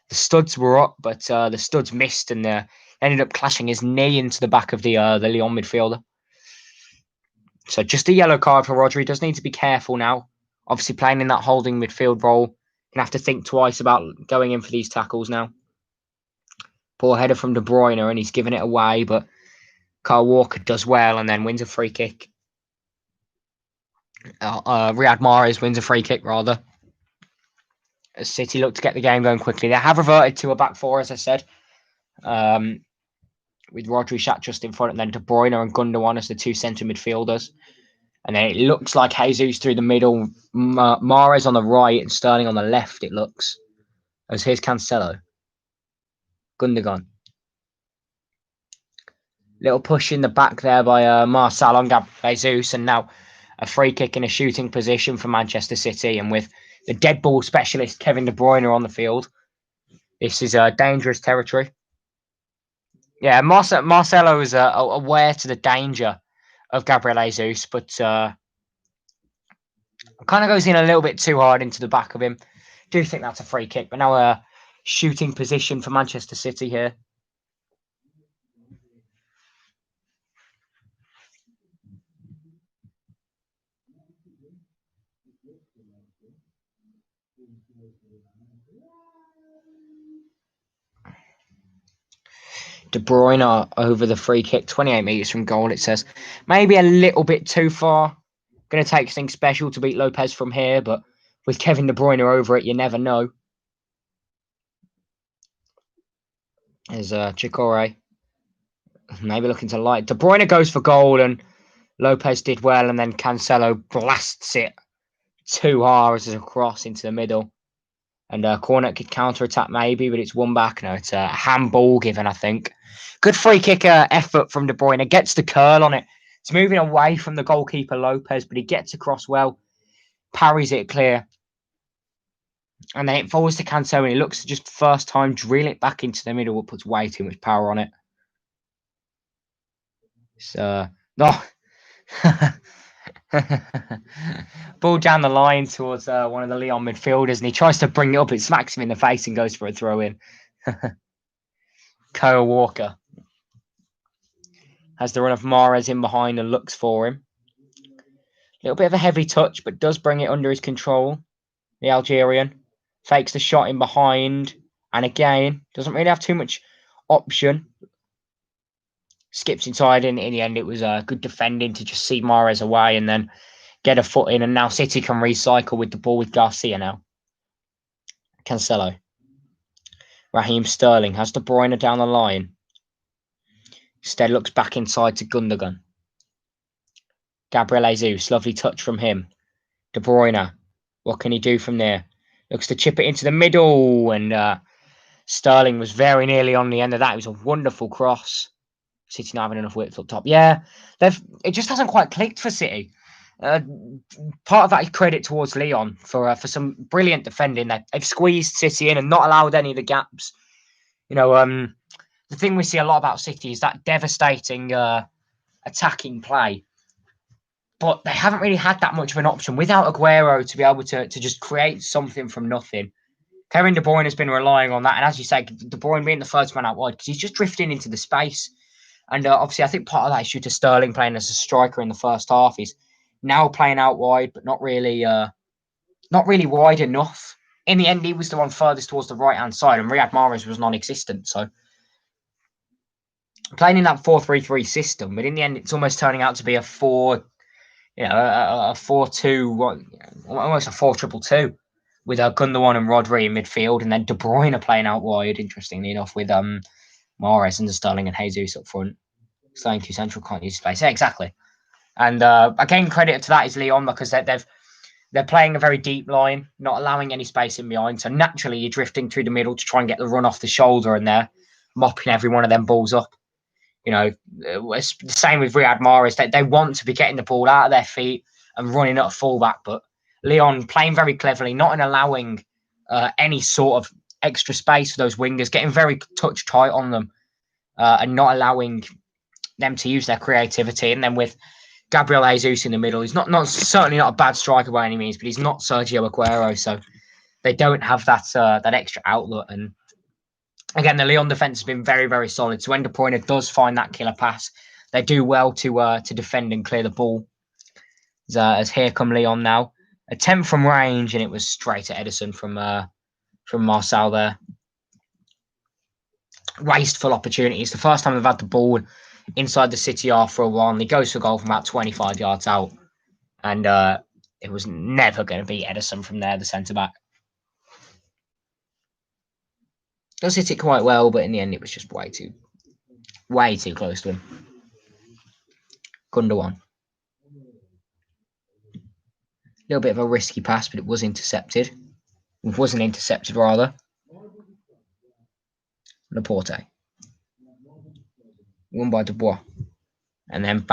The studs were up, but the studs missed and ended up clashing his knee into the back of the Lyon midfielder. So just a yellow card for Rodri. Does need to be careful now. Obviously playing in that holding midfield role. Gonna have to think twice about going in for these tackles now. Poor header from De Bruyne and he's given it away, but Kyle Walker does well and then wins a free kick. Riyad Mahrez wins a free kick rather. As City look to get the game going quickly. They have reverted to a back four, as I said. With Rodri sat just in front and then De Bruyne and Gundogan as the two centre midfielders. And then it looks like Jesus through the middle, Mahrez on the right and Sterling on the left, it looks. As here's Cancelo. Gundogan. Little push in the back there by Marcel on Jesus, and now a free kick in a shooting position for Manchester City. And with the dead ball specialist Kevin De Bruyne on the field, this is dangerous territory. Yeah, Marcelo is aware to the danger of Gabriel Jesus, but kind of goes in a little bit too hard into the back of him. Do think that's a free kick, but now a shooting position for Manchester City here. De Bruyne over the free kick, 28 metres from goal, it says. Maybe a little bit too far. Going to take something special to beat Lopez from here, but with Kevin De Bruyne over it, you never know. There's Chikore. Maybe looking to light. De Bruyne goes for goal and Lopez did well, and then Cancelo blasts it too hard as a cross into the middle. And Cornet could counter-attack maybe, but it's one back. No, it's a handball given, I think. Good free kick effort from De Bruyne. Gets the curl on it. It's moving away from the goalkeeper Lopez, but he gets across well. Parries it clear. And then it falls to Cancelo, and he looks to just first time drill it back into the middle. It puts way too much power on it. So, no. Ball down the line towards one of the Lyon midfielders, and he tries to bring it up. It smacks him in the face and goes for a throw in. Kyle Walker has the run of Mahrez in behind and looks for him. A little bit of a heavy touch, but does bring it under his control. The Algerian fakes the shot in behind, and again doesn't really have too much option. Skips inside, and in the end, it was good defending to just see Mahrez away and then get a foot in. And now City can recycle with the ball with Garcia now. Cancelo. Raheem Sterling has De Bruyne down the line. Instead looks back inside to Gundogan. Gabriel Jesus, lovely touch from him. De Bruyne, what can he do from there? Looks to chip it into the middle, and Sterling was very nearly on the end of that. It was a wonderful cross. City not having enough width up top. Yeah, it just hasn't quite clicked for City. Part of that is credit towards Lyon for some brilliant defending. They've squeezed City in and not allowed any of the gaps. The thing we see a lot about City is that devastating attacking play. But they haven't really had that much of an option without Aguero to be able to just create something from nothing. Kevin De Bruyne has been relying on that. And as you say, De Bruyne being the first man out wide because he's just drifting into the space. And obviously, I think part of that is due to Sterling playing as a striker in the first half. He's now playing out wide, but not really wide enough. In the end, he was the one furthest towards the right-hand side, and Riyad Mahrez was non-existent. So playing in that 4-3-3 system, but in the end, it's almost turning out to be a 4-2, almost a 4-2-2 with Gundogan and Rodri in midfield, and then De Bruyne playing out wide. Interestingly enough, with Mahrez and Sterling and Jesus up front. Sterling too central, can't use space. Yeah, exactly. And again, credit to that is Lyon because they're playing a very deep line, not allowing any space in behind. So naturally, you're drifting through the middle to try and get the run off the shoulder, and they're mopping every one of them balls up. It's the same with Riyad Mahrez. They want to be getting the ball out of their feet and running at a fullback, but Lyon playing very cleverly, not in allowing any sort of extra space for those wingers, getting very touch tight on them and not allowing them to use their creativity. And then with Gabriel Jesus in the middle, he's certainly not a bad striker by any means, but he's not Sergio Aguero, so they don't have that extra outlet. And again, the Lyon defense has been very, very solid. So when De Bruyne does find that killer pass, they do well to defend and clear the ball. As here come Lyon now, attempt from range, and it was straight at Ederson from Marcel there. Wasteful opportunities. The first time they've had the ball inside the City half for a while, and he goes for goal from about 25 yards out, and it was never going to beat Ederson from there, the centre back. Does hit it quite well, but in the end, it was just way too close to him. Gundogan. A little bit of a risky pass, but it was intercepted. It wasn't intercepted, rather. Laporte. Won by Dubois. And then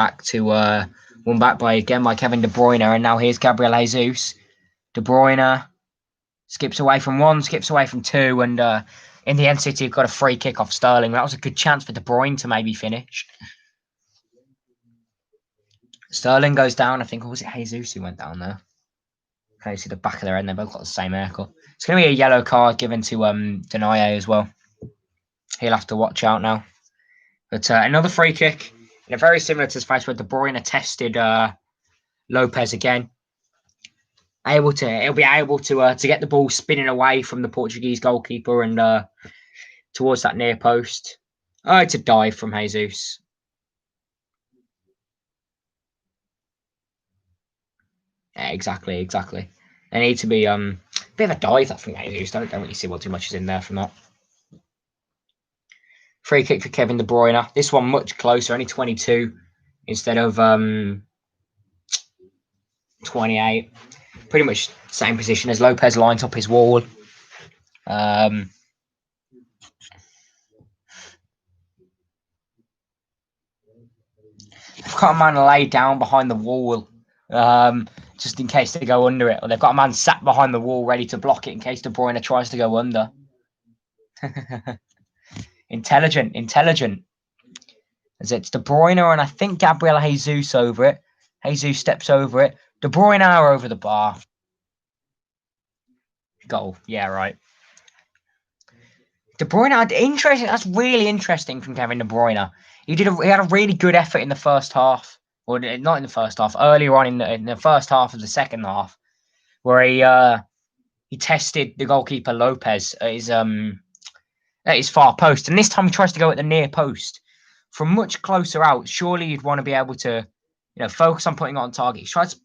won back by Kevin De Bruyne. And now here's Gabriel Jesus. De Bruyne skips away from one, skips away from two, and in the end, City have got a free kick off Sterling. That was a good chance for De Bruyne to maybe finish. Sterling goes down. I think, or was it Jesus who went down there? Okay, see the back of their head. They both got the same haircut. It's going to be a yellow card given to Denaye as well. He'll have to watch out now. But another free kick in a very similar to the space where De Bruyne tested Lopez again. He'll be able to get the ball spinning away from the Portuguese goalkeeper and towards that near post. Oh, it's a dive from Jesus. Yeah, exactly. They need to be a bit of a dive that from Jesus. Don't really see what too much is in there from that. Free kick for Kevin De Bruyne. This one much closer, only 22 instead of 28. Pretty much same position as Lopez lines up his wall. I've got a man laid down behind the wall just in case they go under it. Or they've got a man sat behind the wall ready to block it in case De Bruyne tries to go under. Intelligent. As it's De Bruyne and I think Gabriel Jesus over it. Jesus steps over it. De Bruyne over the bar. Goal. Yeah, right. De Bruyne had interesting. That's really interesting from Kevin De Bruyne. He had a really good effort in the first half, or not in the first half. Earlier on in the first half of the second half, where he tested the goalkeeper Lopez at his far post, and this time he tries to go at the near post from much closer out. Surely you'd want to be able to, focus on putting it on target. He tries to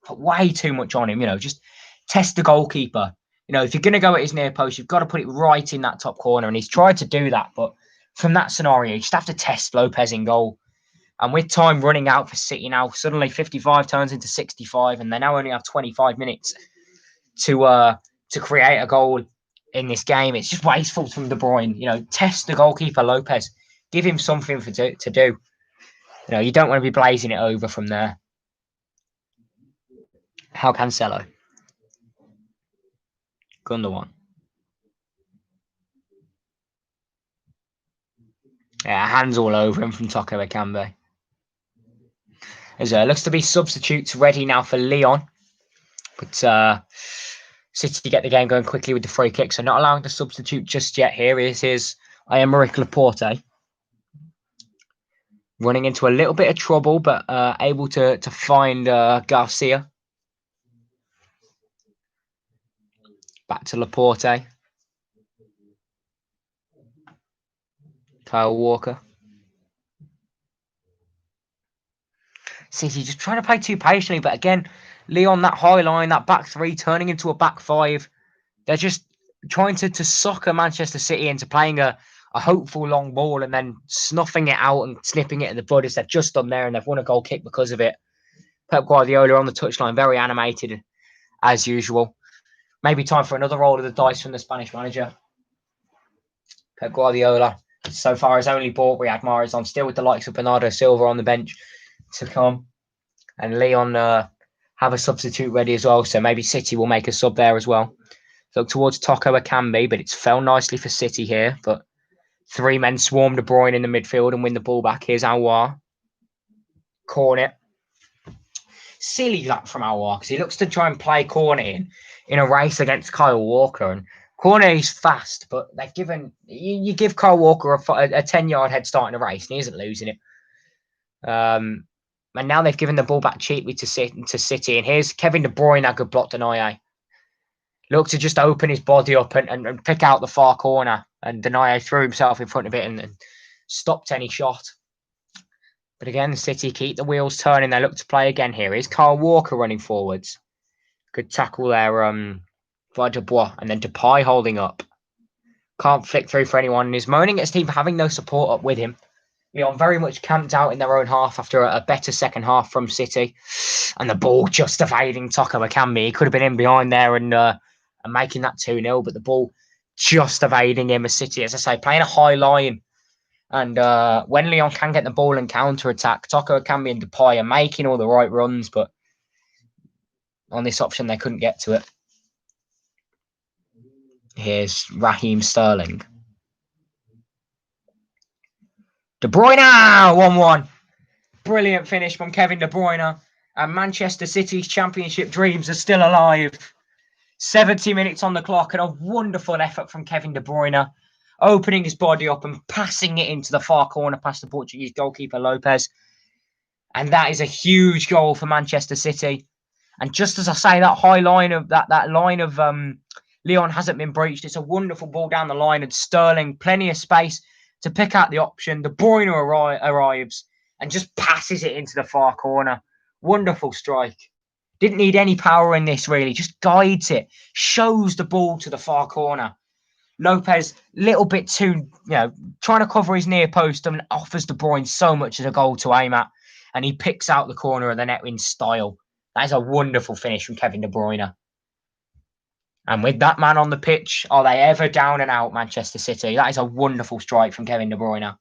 put way too much on him. Just test the goalkeeper. If you're going to go at his near post, you've got to put it right in that top corner. And he's tried to do that, but from that scenario, you just have to test Lopez in goal. And with time running out for City now, suddenly 55 turns into 65, and they now only have 25 minutes to create a goal in this game. It's just wasteful from De Bruyne. Test the goalkeeper Lopez, give him something to do. You don't want to be blazing it over from there. How Cancelo? Gundogan. Yeah, hands all over him from Toko Ekambi. Looks to be substitutes ready now for Lyon. But City get the game going quickly with the free kick, so not allowing the substitute just yet. Here is Aymeric Laporte. Running into a little bit of trouble, but able to find Garcia. Back to Laporte. Kyle Walker. City just trying to play too patiently, but again, Lyon, that high line, that back three, turning into a back five. They're just trying to sucker Manchester City into playing a hopeful long ball and then snuffing it out and snipping it in the bud as they've just done there, and they've won a goal kick because of it. Pep Guardiola on the touchline, very animated as usual. Maybe time for another roll of the dice from the Spanish manager. Pep Guardiola, so far, has only bought Riyad Mahrez on, still with the likes of Bernardo Silva on the bench to come. And Lyon have a substitute ready as well, so maybe City will make a sub there as well. Look towards Toko Ekambi, but it's fell nicely for City here. But three men swarm De Bruyne in the midfield and win the ball back. Here's Aouar. Cornet. Silly that from Aouar, because he looks to try and play Cornet in a race against Kyle Walker. And Cornet is fast, but they've given... You give Kyle Walker a 10-yard head start in a race, and he isn't losing it. And now they've given the ball back cheaply to City. And here's Kevin De Bruyne, a good block denier. Look to just open his body up and pick out the far corner. And Denaye threw himself in front of it and stopped any shot. But again, City keep the wheels turning. They look to play again here. Here's Kyle Walker running forwards. Good tackle there by Dubois. And then Depay holding up. Can't flick through for anyone. And he's moaning at his team for having no support up with him. Lyon very much camped out in their own half after a better second half from City. And the ball just evading Toko Ekambi. He could have been in behind there and making that 2-0, but the ball just evading him as City, as I say, playing a high line. And when Lyon can get the ball and counter-attack, Toko Ekambi and Depay are making all the right runs, but on this option, they couldn't get to it. Here's Raheem Sterling. De Bruyne, 1-1. Brilliant finish from Kevin De Bruyne. And Manchester City's championship dreams are still alive. 70 minutes on the clock and a wonderful effort from Kevin De Bruyne, opening his body up and passing it into the far corner past the Portuguese goalkeeper Lopez. And that is a huge goal for Manchester City. And just as I say, that high line of that line of Lyon hasn't been breached. It's a wonderful ball down the line, and Sterling, plenty of space to pick out the option. De Bruyne arrives and just passes it into the far corner. Wonderful strike. Didn't need any power in this, really. Just guides it. Shows the ball to the far corner. Lopez, little bit too, trying to cover his near post and offers De Bruyne so much as a goal to aim at. And he picks out the corner of the net in style. That is a wonderful finish from Kevin De Bruyne. And with that man on the pitch, are they ever down and out, Manchester City? That is a wonderful strike from Kevin De Bruyne.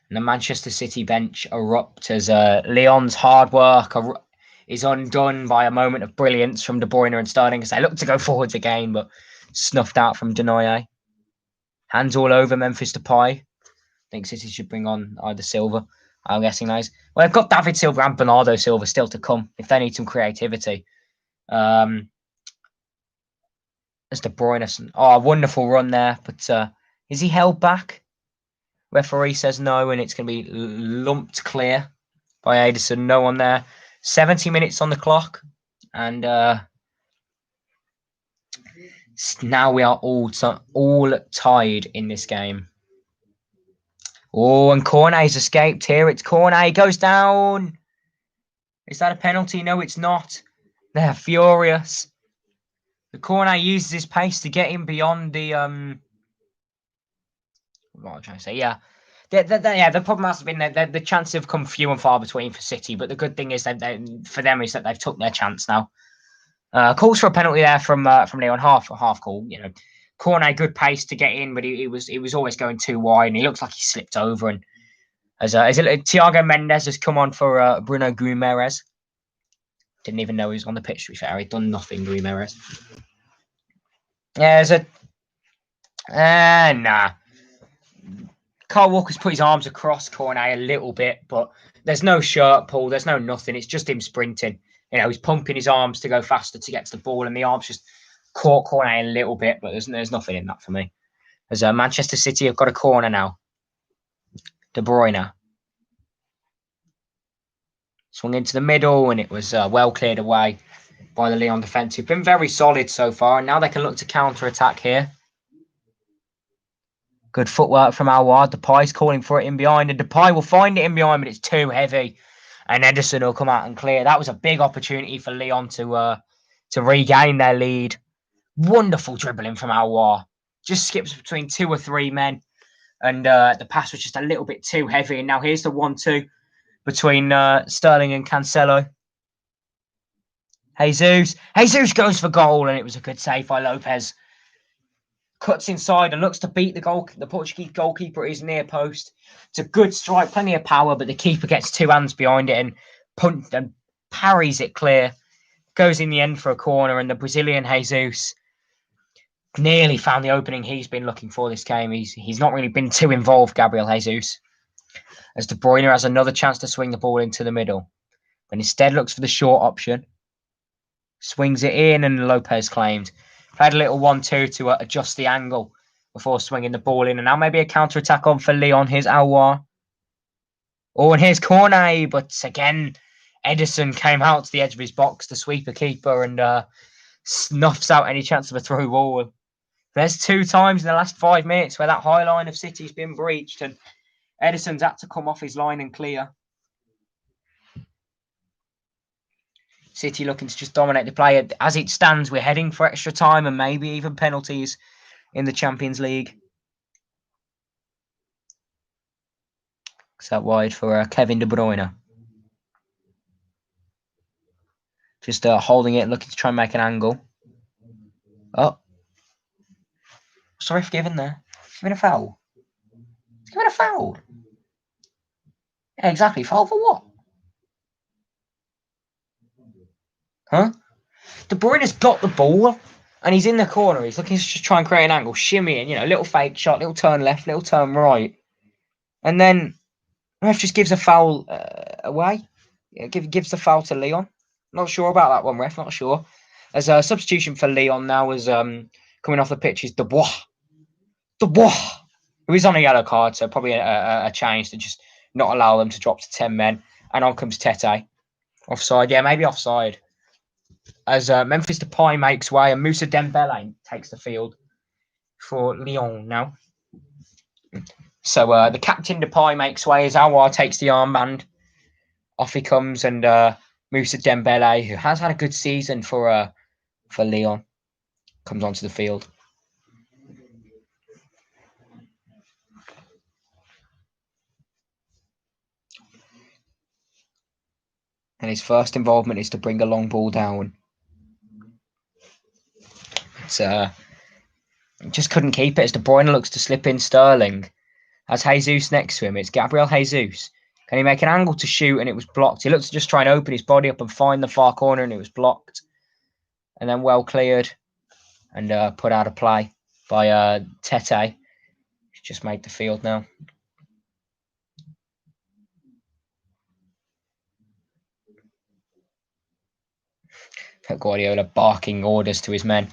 And the Manchester City bench erupt as Lyon's hard work is undone by a moment of brilliance from De Bruyne and Sterling as they look to go forwards again, but snuffed out from Denaye. Hands all over Memphis Depay. I think City should bring on either Silva. I'm guessing those. Well, they've got David Silva and Bernardo Silva still to come if they need some creativity. As De Bruyne. Oh, wonderful run there. But is he held back? Referee says no, and it's going to be lumped clear by Ederson. No one there. 70 minutes on the clock. And now we are all tied in this game. Oh, and Cornet's escaped here. It's Cornet. He goes down. Is that a penalty? No, it's not. They're furious. The Cornet uses his pace to get him beyond the what am I trying to say? Yeah. The problem has been that the chances have come few and far between for City, but the good thing is that for them is that they've took their chance now. Calls for a penalty there from Lyon, half call. Cornet good pace to get in, but he was always going too wide, and he looks like he slipped over. And as Thiago Mendes has come on for Bruno Guimaraes. Didn't even know he was on the pitch. To be fair, he'd done nothing. Guimaraes. Yeah, nah. Carl Walker's put his arms across Cornet a little bit, but there's no shirt pull, there's no nothing. It's just him sprinting. He's pumping his arms to go faster to get to the ball, and the arms just caught Cornet a little bit, but there's nothing in that for me. As Manchester City have got a corner now. De Bruyne swung into the middle, and it was well cleared away by the Lyon defence, who've been very solid so far, and now they can look to counter-attack here. Good footwork from Aouar. Depay's calling for it in behind, and Depay will find it in behind, but it's too heavy. And Ederson will come out and clear. That was a big opportunity for Lyon to regain their lead. Wonderful dribbling from Aouar. Just skips between 2 or 3 men, and the pass was just a little bit too heavy. And now here's the 1-2 between Sterling and Cancelo. Jesus goes for goal, and it was a good save by Lopez. Cuts inside and looks to beat the Portuguese goalkeeper at his near post. It's a good strike, plenty of power, but the keeper gets 2 hands behind it and parries it clear. Goes in the end for a corner, and the Brazilian Jesus nearly found the opening he's been looking for this game. He's not really been too involved, Gabriel Jesus. As De Bruyne has another chance to swing the ball into the middle, but instead looks for the short option. Swings it in, and Lopez claimed. Played a little 1-2 to adjust the angle before swinging the ball in. And now maybe a counter-attack on for Lyon. Here's Aouar. Oh, and here's Cornet. But again, Ederson came out to the edge of his box to sweep a keeper and snuffs out any chance of a through ball. There's 2 times in the last 5 minutes where that high line of City's been breached, and Ederson's had to come off his line and clear. City looking to just dominate the play. As it stands, we're heading for extra time and maybe even penalties in the Champions League. It's out wide for Kevin De Bruyne. Just holding it, looking to try and make an angle. Oh. Sorry for giving there. Giving a foul. Giving a foul. Yeah, exactly. Foul for what? Huh? De Bruyne's got the ball and he's in the corner. He's looking to just try and create an angle, shimmying, little fake shot, little turn left, little turn right. And then ref just gives a foul away. Yeah, gives the foul to Lyon. Not sure about that one, ref. Not sure. As a substitution for Lyon now is coming off the pitch is Dubois. Who is on a yellow card, so probably a change to just not allow them to drop to 10 men. And on comes Tete. Offside. Yeah, maybe offside. As Memphis Depay makes way and Moussa Dembele takes the field for Lyon now. So the captain Depay makes way as Aouar takes the armband. Off he comes, and Moussa Dembele, who has had a good season for Lyon, comes onto the field. And his first involvement is to bring a long ball down. It's just couldn't keep it as De Bruyne looks to slip in Sterling. Has Jesus next to him. It's Gabriel Jesus. Can he make an angle to shoot? And it was blocked. He looked to just try and open his body up and find the far corner, and it was blocked. And then well cleared and put out of play by Tete. He's just made the field now. Pep Guardiola barking orders to his men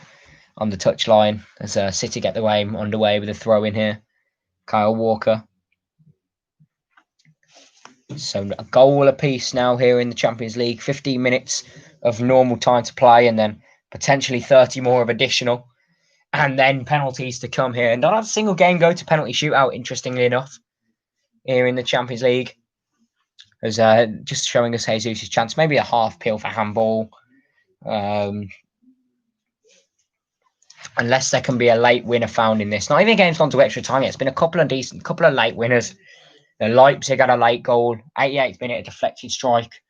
on the touchline as City get the game underway with a throw in here. Kyle Walker. So a goal apiece now here in the Champions League. 15 minutes of normal time to play, and then potentially 30 more of additional. And then penalties to come here. And not a single game go to penalty shootout, interestingly enough, here in the Champions League. As just showing us Jesus' chance. Maybe a half peel for handball. unless there can be a late winner found in this. Not even game's gone to extra time yet. It's been a couple of late winners. Leipzig had a late goal, 88th minute, a deflected strike.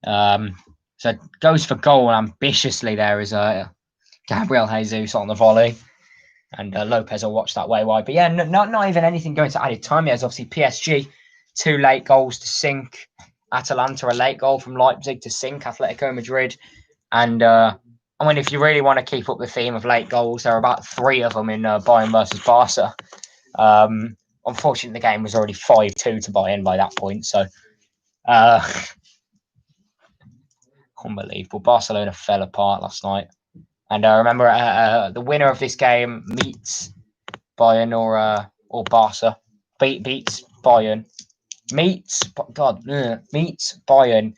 So goes for goal ambitiously. There is Gabriel Jesus on the volley, and Lopez will watch that way wide. But yeah, not even anything going to added time yet. There's obviously PSG, 2 late goals to sink. Atalanta, a late goal from Leipzig to sink Atletico Madrid. And I mean, if you really want to keep up the theme of late goals, there are about 3 of them in Bayern versus Barca. Unfortunately, the game was already 5-2 to Bayern by that point. So, unbelievable. Barcelona fell apart last night. And I remember the winner of this game meets Bayern or Barca. Beats Bayern. Meets Bayern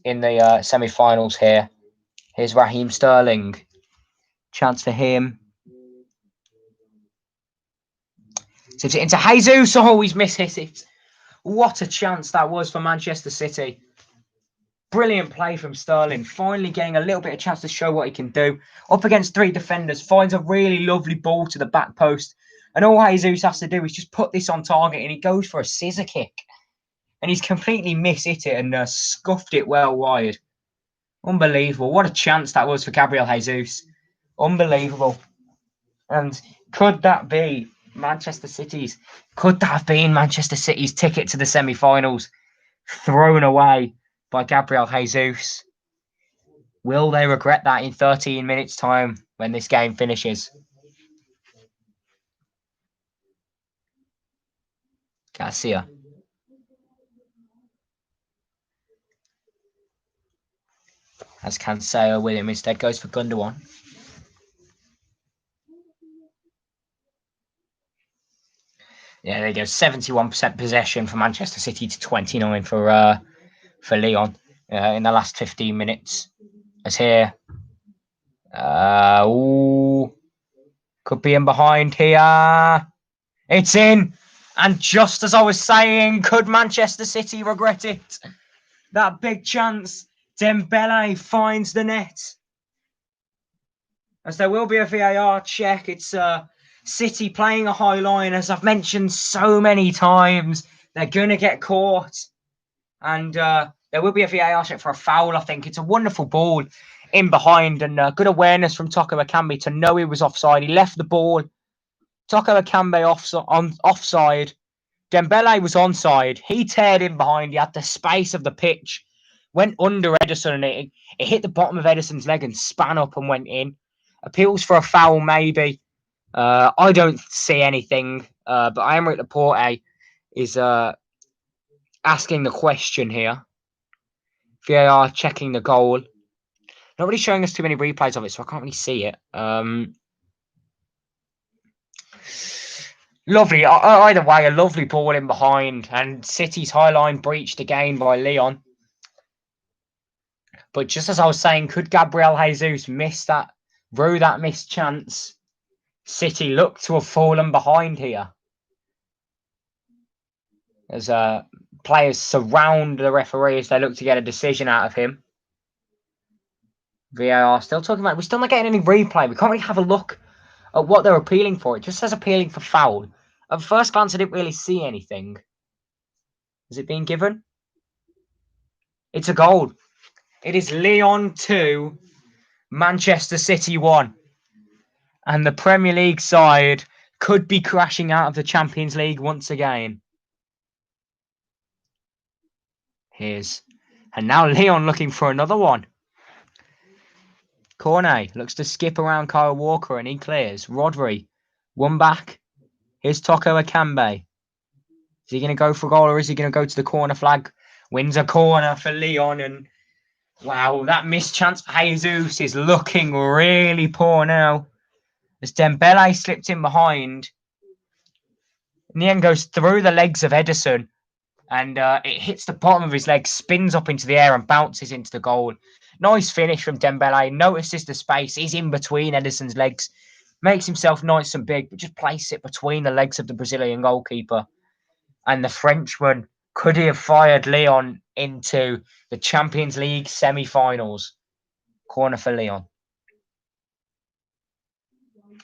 in the semi-finals here. Here's Raheem Sterling. Chance for him. So it's into Jesus. Oh, he's mishit it. What a chance that was for Manchester City. Brilliant play from Sterling. Finally getting a little bit of chance to show what he can do. Up against 3 defenders. Finds a really lovely ball to the back post. And all Jesus has to do is just put this on target. And he goes for a scissor kick. And he's completely mishit it and scuffed it well wide. Unbelievable. What a chance that was for Gabriel Jesus. Unbelievable. And could that be Manchester City's? Could that have been Manchester City's ticket to the semi-finals? Thrown away by Gabriel Jesus. Will they regret that in 13 minutes' time when this game finishes? Garcia. As Cancelo with him instead goes for Gundogan. Yeah, there you go. 71% possession for Manchester City to 29 for Lyon in the last 15 minutes. As here, could be in behind here. It's in, and just as I was saying, could Manchester City regret it? That big chance. Dembele finds the net. As there will be a VAR check. It's City playing a high line, as I've mentioned so many times. They're going to get caught. And there will be a VAR check for a foul, I think. It's a wonderful ball in behind, and good awareness from Toko Ekambi to know he was offside. He left the ball. Toko Ekambi offside. Dembele was onside. He teared in behind. He had the space of the pitch. Went under Ederson, and it hit the bottom of Ederson's leg and span up and went in. Appeals for a foul, maybe. I don't see anything, but Aymeric Laporte is asking the question here. VAR checking the goal. Not really showing us too many replays of it, so I can't really see it. Lovely. Either way, a lovely ball in behind, and City's high line breached again by Lyon. But just as I was saying, could Gabriel Jesus miss that, rue that missed chance? City look to have fallen behind here. As players surround the referee as they look to get a decision out of him. VAR still talking about, we're still not getting any replay. We can't really have a look at what they're appealing for. It just says appealing for foul. At first glance, I didn't really see anything. Is it being given? It's a goal. It is Lyon 2, Manchester City 1. And the Premier League side could be crashing out of the Champions League once again. And now Lyon looking for another one. Cornet looks to skip around Kyle Walker and he clears. Rodri, one back. Here's Toko Ekambi. Is he going to go for a goal or is he going to go to the corner flag? Wins a corner for Lyon, and wow, that missed chance for Jesus is looking really poor now. As Dembele slipped in behind. In the end goes through the legs of Ederson, and it hits the bottom of his leg, spins up into the air and bounces into the goal. Nice finish from Dembele. Notices the space. He's in between Ederson's legs. Makes himself nice and big, but just places it between the legs of the Brazilian goalkeeper. And the Frenchman, could he have fired Lyon into the Champions League semi-finals? Corner for Lyon.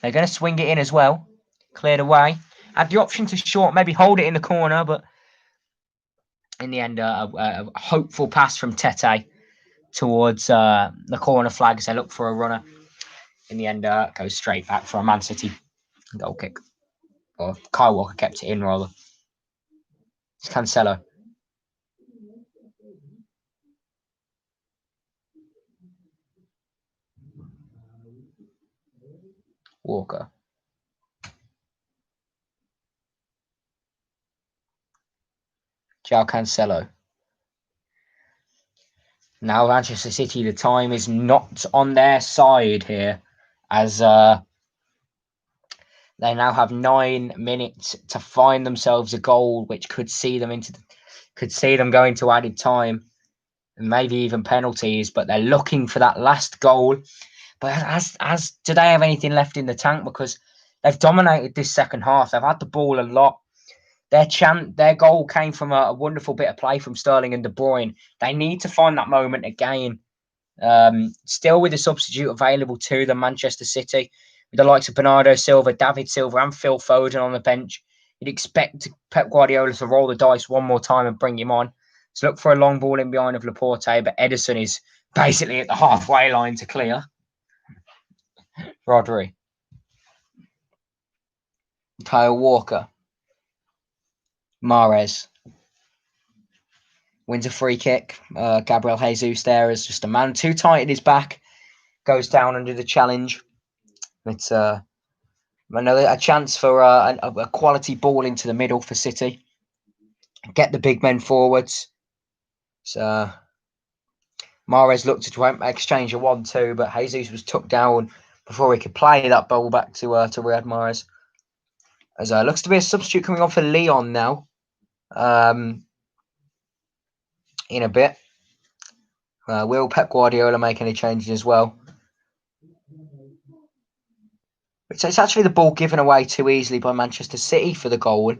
They're going to swing it in as well. Cleared away. Had the option to short, maybe hold it in the corner, but in the end, a hopeful pass from Tete towards the corner flag as they look for a runner. In the end, goes straight back for a Man City goal kick. Or Kyle Walker kept it in, rather. It's Cancelo. Walker. João Cancelo. Now Manchester City, the time is not on their side here, as they now have 9 minutes to find themselves a goal, which could see them going to added time, and maybe even penalties. But they're looking for that last goal. But as do they have anything left in the tank? Because they've dominated this second half. They've had the ball a lot. Their goal came from a wonderful bit of play from Sterling and De Bruyne. They need to find that moment again. Still with a substitute available to them, Manchester City, with the likes of Bernardo Silva, David Silva, and Phil Foden on the bench. You'd expect Pep Guardiola to roll the dice one more time and bring him on. So look for a long ball in behind of Laporte, but Ederson is basically at the halfway line to clear. Rodri. Kyle Walker. Mahrez. Wins a free kick. Gabriel Jesus there is just a man too tight in his back. Goes down under the challenge. It's a chance for a quality ball into the middle for City. Get the big men forwards. So Mahrez looked to exchange a 1-2, but Jesus was took down before he could play that ball back to Riyad Mahrez. As looks to be a substitute coming on for Lyon now. In a bit. Will Pep Guardiola make any changes as well? It's actually the ball given away too easily by Manchester City for the goal.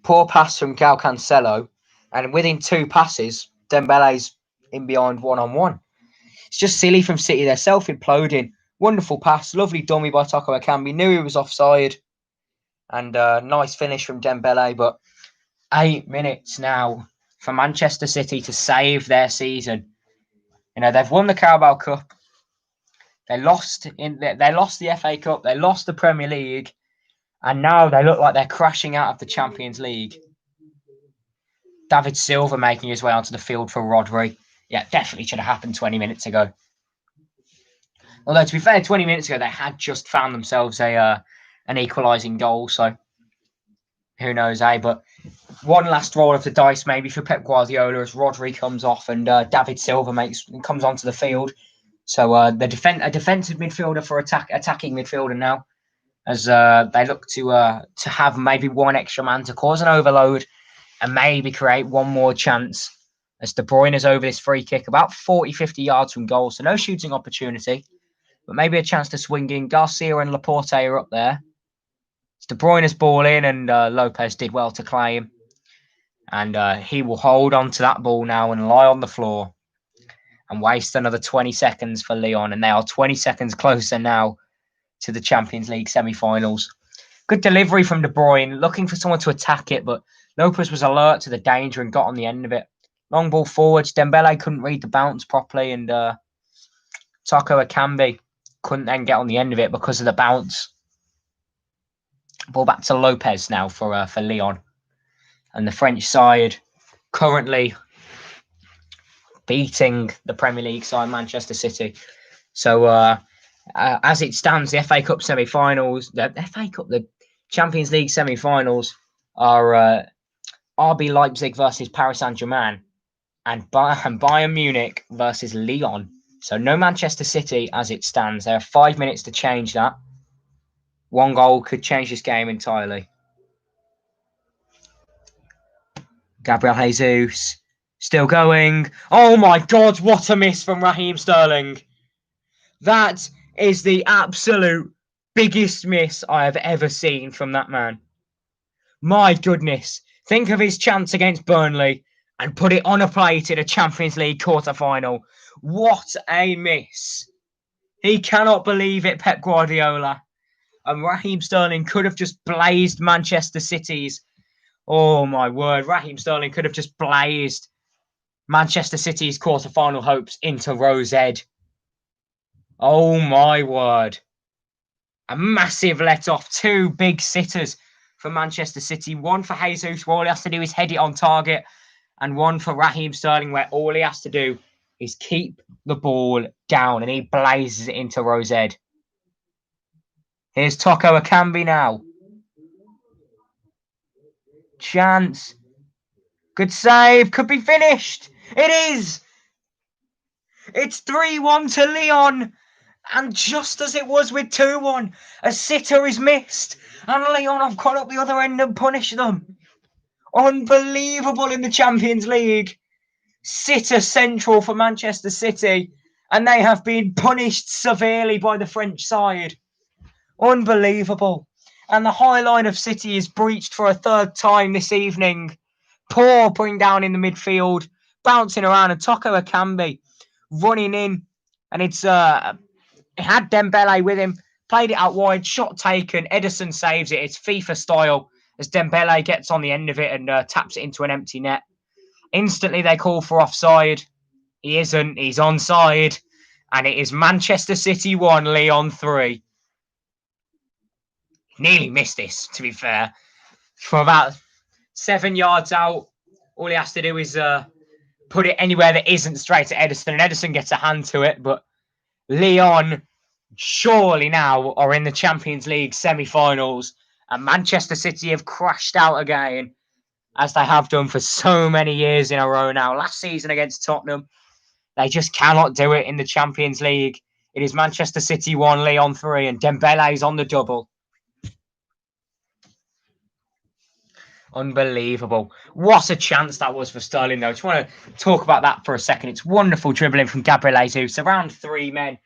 Poor pass from João Cancelo, and within 2 passes, Dembele's in behind 1-on-1. It's just silly from City. They're self-imploding. Wonderful pass, lovely dummy by Toko Ekambi. Knew he was offside, and nice finish from Dembele. But 8 minutes now for Manchester City to save their season. You know, they've won the Carabao Cup. They lost the FA Cup. They lost the Premier League. And now they look like they're crashing out of the Champions League. David Silva making his way onto the field for Rodri. Yeah, definitely should have happened 20 minutes ago. Although, to be fair, 20 minutes ago, they had just found themselves an equalising goal. So, who knows, eh? But one last roll of the dice maybe for Pep Guardiola as Rodri comes off and David Silva comes onto the field. So a defensive midfielder for attacking midfielder now, as they look to have maybe one extra man to cause an overload and maybe create one more chance. As De Bruyne is over this free kick, about 40, 50 yards from goal, so no shooting opportunity, but maybe a chance to swing in. Garcia and Laporte are up there. It's De Bruyne's ball in, and Lopez did well to claim. And he will hold on to that ball now and lie on the floor and waste another 20 seconds for Lyon. And they are 20 seconds closer now to the Champions League semi-finals. Good delivery from De Bruyne, looking for someone to attack it, but Lopez was alert to the danger and got on the end of it. Long ball forwards. Dembele couldn't read the bounce properly, and Toko Ekambi couldn't then get on the end of it because of the bounce. Ball back to Lopez now for Lyon. And the French side currently beating the Premier League side, Manchester City. So as it stands, the FA Cup semi-finals, the Champions League semi-finals are RB Leipzig versus Paris Saint-Germain and Bayern Munich versus Lyon. So no Manchester City as it stands. There are 5 minutes to change that. One goal could change this game entirely. Gabriel Jesus still going. Oh my God, what a miss from Raheem Sterling. That is the absolute biggest miss I have ever seen from that man. My goodness. Think of his chance against Burnley and put it on a plate in a Champions League quarter-final. What a miss. He cannot believe it, Pep Guardiola. And Raheem Sterling could have just blazed Manchester City's. Oh my word. Raheem Sterling could have just blazed Manchester City's quarter-final hopes into Rose Ed. Oh my word. A massive let-off. 2 big sitters for Manchester City. One for Jesus, where all he has to do is head it on target. And one for Raheem Sterling, where all he has to do is keep the ball down. And he blazes it into Rose Ed. Here's Toko Akambi now. Chance. Good save. Could be finished. It is. It's 3-1 to Lyon. And just as it was with 2-1, a sitter is missed. And Lyon have got up the other end and punished them. Unbelievable in the Champions League. Sitter central for Manchester City. And they have been punished severely by the French side. Unbelievable. And the high line of City is breached for a 3rd time this evening. Poor bring down in the midfield. Bouncing around. And Toko Akambi running in. And it's... He had Dembele with him, played it out wide, shot taken. Ederson saves it. It's FIFA style as Dembele gets on the end of it and taps it into an empty net. Instantly, they call for offside. He isn't. He's onside. And it is Manchester City 1, Lyon 3. Nearly missed this, to be fair. From about 7 yards out, all he has to do is put it anywhere that isn't straight at Ederson. And Ederson gets a hand to it, but Lyon surely now are in the Champions League semi-finals, and Manchester City have crashed out again, as they have done for so many years in a row now. Last season against Tottenham, they just cannot do it in the Champions League. It is Manchester City 1, Lyon 3, and Dembele's on the double. Unbelievable. What a chance that was for Sterling, though. I just want to talk about that for a second. It's wonderful dribbling from Gabriel Jesus, around 3 men,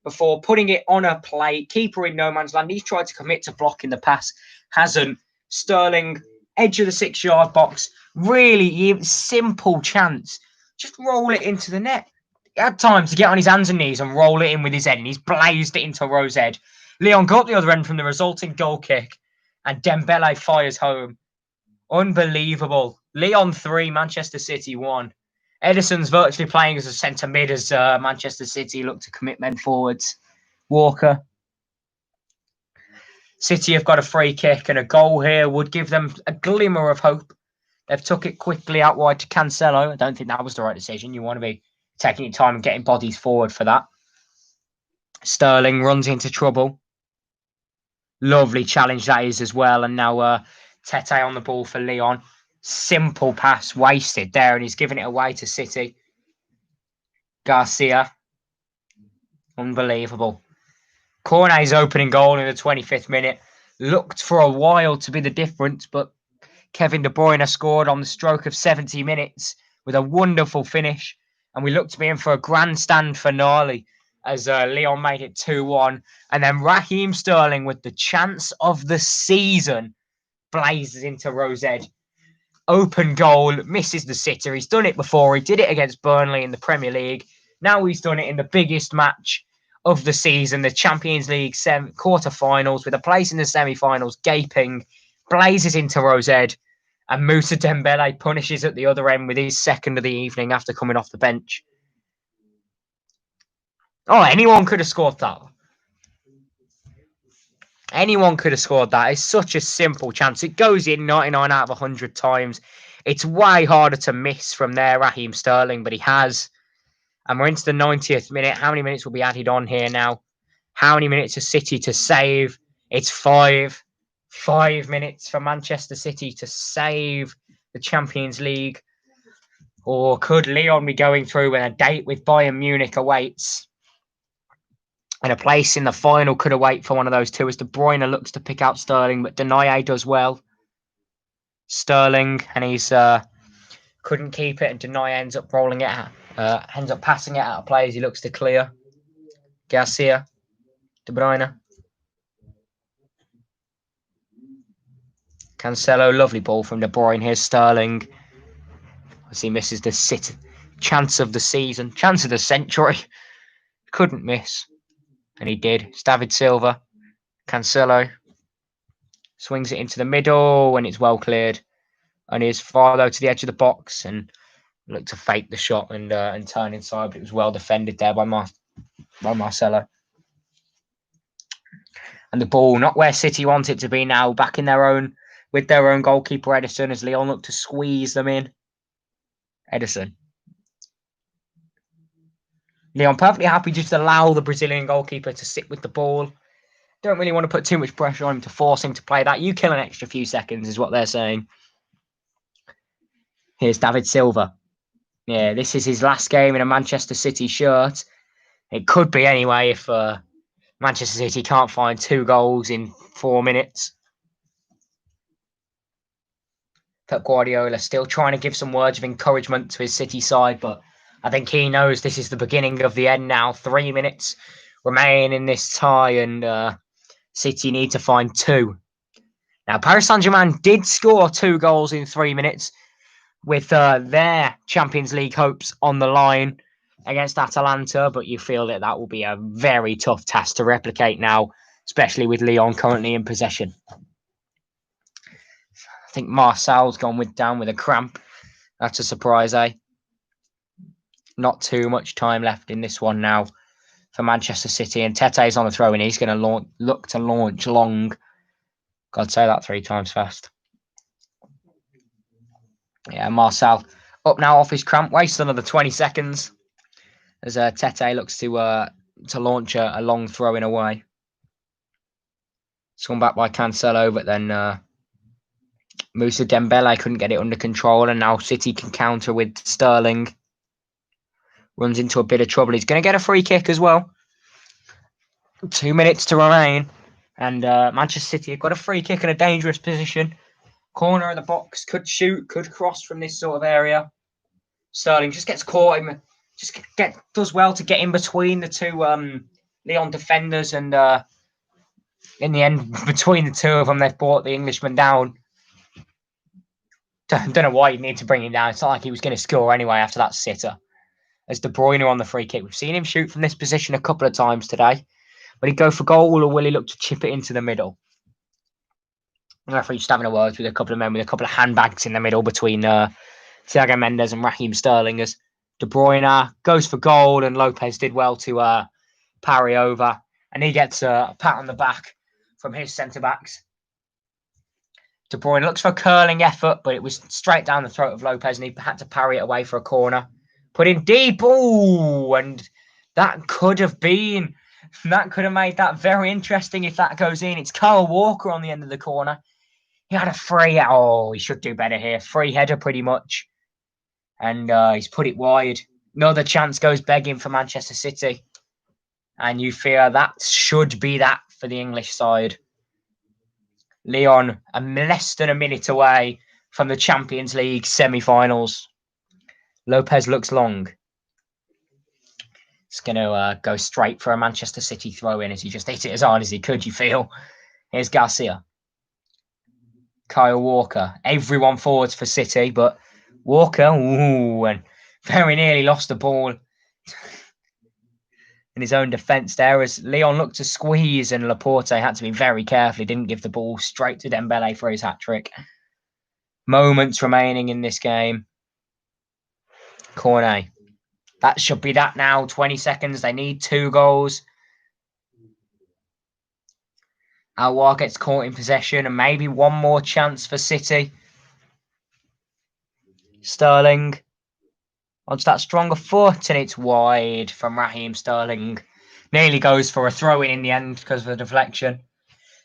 before putting it on a plate. Keeper in no man's land. He's tried to commit to blocking the pass. Hasn't. Sterling, edge of the 6-yard box. Really simple chance. Just roll it into the net. He had time to get on his hands and knees and roll it in with his head, and he's blazed it into Rose Ed. Lyon got the other end from the resulting goal kick, and Dembele fires home. Unbelievable. Lyon 3, Manchester City 1. Ederson's virtually playing as a centre mid as Manchester City look to commit men forwards. Walker. City have got a free kick, and a goal here would give them a glimmer of hope. They've took it quickly out wide to Cancelo. I don't think that was the right decision. You want to be taking your time and getting bodies forward for that. Sterling runs into trouble. Lovely challenge that is as well. And now Tete on the ball for Lyon. Simple pass wasted there, and he's giving it away to City. Garcia. Unbelievable. Cornet's opening goal in the 25th minute. Looked for a while to be the difference, but Kevin De Bruyne scored on the stroke of 70 minutes with a wonderful finish. And we looked to be in for a grandstand finale as Lyon made it 2-1. And then Raheem Sterling, with the chance of the season, blazes into Rose Ed. Open goal, misses the sitter. He's done it before. He did it against Burnley in the Premier League. Now he's done it in the biggest match of the season, the Champions League quarter-finals, with a place in the semi-finals, gaping, blazes into Rose Ed, and Moussa Dembele punishes at the other end with his second of the evening after coming off the bench. Oh, anyone could have scored that. Anyone could have scored that. It's such a simple chance. It goes in 99 out of 100 times. It's way harder to miss from there, Raheem Sterling, but he has. And we're into the 90th minute. How many minutes will be added on here now? How many minutes is City to save? It's 5. 5 minutes for Manchester City to save the Champions League. Or could Lyon be going through when a date with Bayern Munich awaits? And a place in the final could await for one of those two as De Bruyne looks to pick out Sterling, but Denaye does well. Sterling, and he's couldn't keep it, and Denaye ends up rolling it out. Ends up passing it out of play as he looks to clear. Garcia. De Bruyne. Cancelo, lovely ball from De Bruyne. Here's Sterling. As he misses the chance of the season. Chance of the century. Couldn't miss. And he did. It's David Silva. Cancelo swings it into the middle and it's well cleared. And he's Farlow to the edge of the box and looked to fake the shot and turn inside, but it was well defended there by Marcelo. And the ball not where City want it to be now, back in with their own goalkeeper Ederson as Lyon look to squeeze them in. Ederson. Lyon perfectly happy just to allow the Brazilian goalkeeper to sit with the ball. Don't really want to put too much pressure on him to force him to play that. You kill an extra few seconds is what they're saying. Here's David Silva. Yeah, this is his last game in a Manchester City shirt. It could be anyway if Manchester City can't find 2 goals in 4 minutes. Pep Guardiola still trying to give some words of encouragement to his City side, but I think he knows this is the beginning of the end now. 3 minutes remain in this tie, and City need to find 2. Now, Paris Saint-Germain did score 2 goals in 3 minutes with their Champions League hopes on the line against Atalanta, but you feel that will be a very tough task to replicate now, especially with Lyon currently in possession. I think Marcel's gone down with a cramp. That's a surprise, eh? Not too much time left in this one now for Manchester City, and Tete's on the throw, and he's going to look to launch long. God, say that 3 times fast. Yeah, Marcel up now off his cramp, wastes another 20 seconds as Tete looks to launch a long throw in away. It's gone back by Cancelo, but then Moussa Dembele couldn't get it under control, and now City can counter with Sterling. Runs into a bit of trouble. He's going to get a free kick as well. 2 minutes to remain, and Manchester City have got a free kick in a dangerous position. Corner of the box, could shoot, could cross from this sort of area. Sterling just gets caught him, does well to get in between the 2 Lyon defenders, and in the end, between the 2 of them, they've brought the Englishman down. Don't know why you need to bring him down. It's not like he was going to score anyway after that sitter. As De Bruyne on the free kick. We've seen him shoot from this position a couple of times today. Will he go for goal or will he look to chip it into the middle? The referee just having a word with a couple of men with a couple of handbags in the middle between Thiago Mendes and Raheem Sterling as De Bruyne goes for goal, and Lopez did well to parry over, and he gets a pat on the back from his centre-backs. De Bruyne looks for a curling effort, but it was straight down the throat of Lopez, and he had to parry it away for a corner. Put in deep, and that could have made that very interesting if that goes in. It's Kyle Walker on the end of the corner. He had a free. Oh, he should do better here. Free header, pretty much. And he's put it wide. Another chance goes begging for Manchester City. And you fear that should be that for the English side. Lyon are less than a minute away from the Champions League semi-finals. Lopez looks long. It's going to go straight for a Manchester City throw-in as he just hit it as hard as he could, you feel. Here's Garcia. Kyle Walker. Everyone forwards for City, but Walker, and very nearly lost the ball in his own defence there as Lyon looked to squeeze, and Laporte had to be very careful. He didn't give the ball straight to Dembele for his hat-trick. Moments remaining in this game. Cornet. That should be that now. 20 seconds. They need 2 goals. Aouar gets caught in possession, and maybe one more chance for City. Sterling onto that stronger foot, and it's wide from Raheem Sterling. Nearly goes for a throw-in in the end because of the deflection.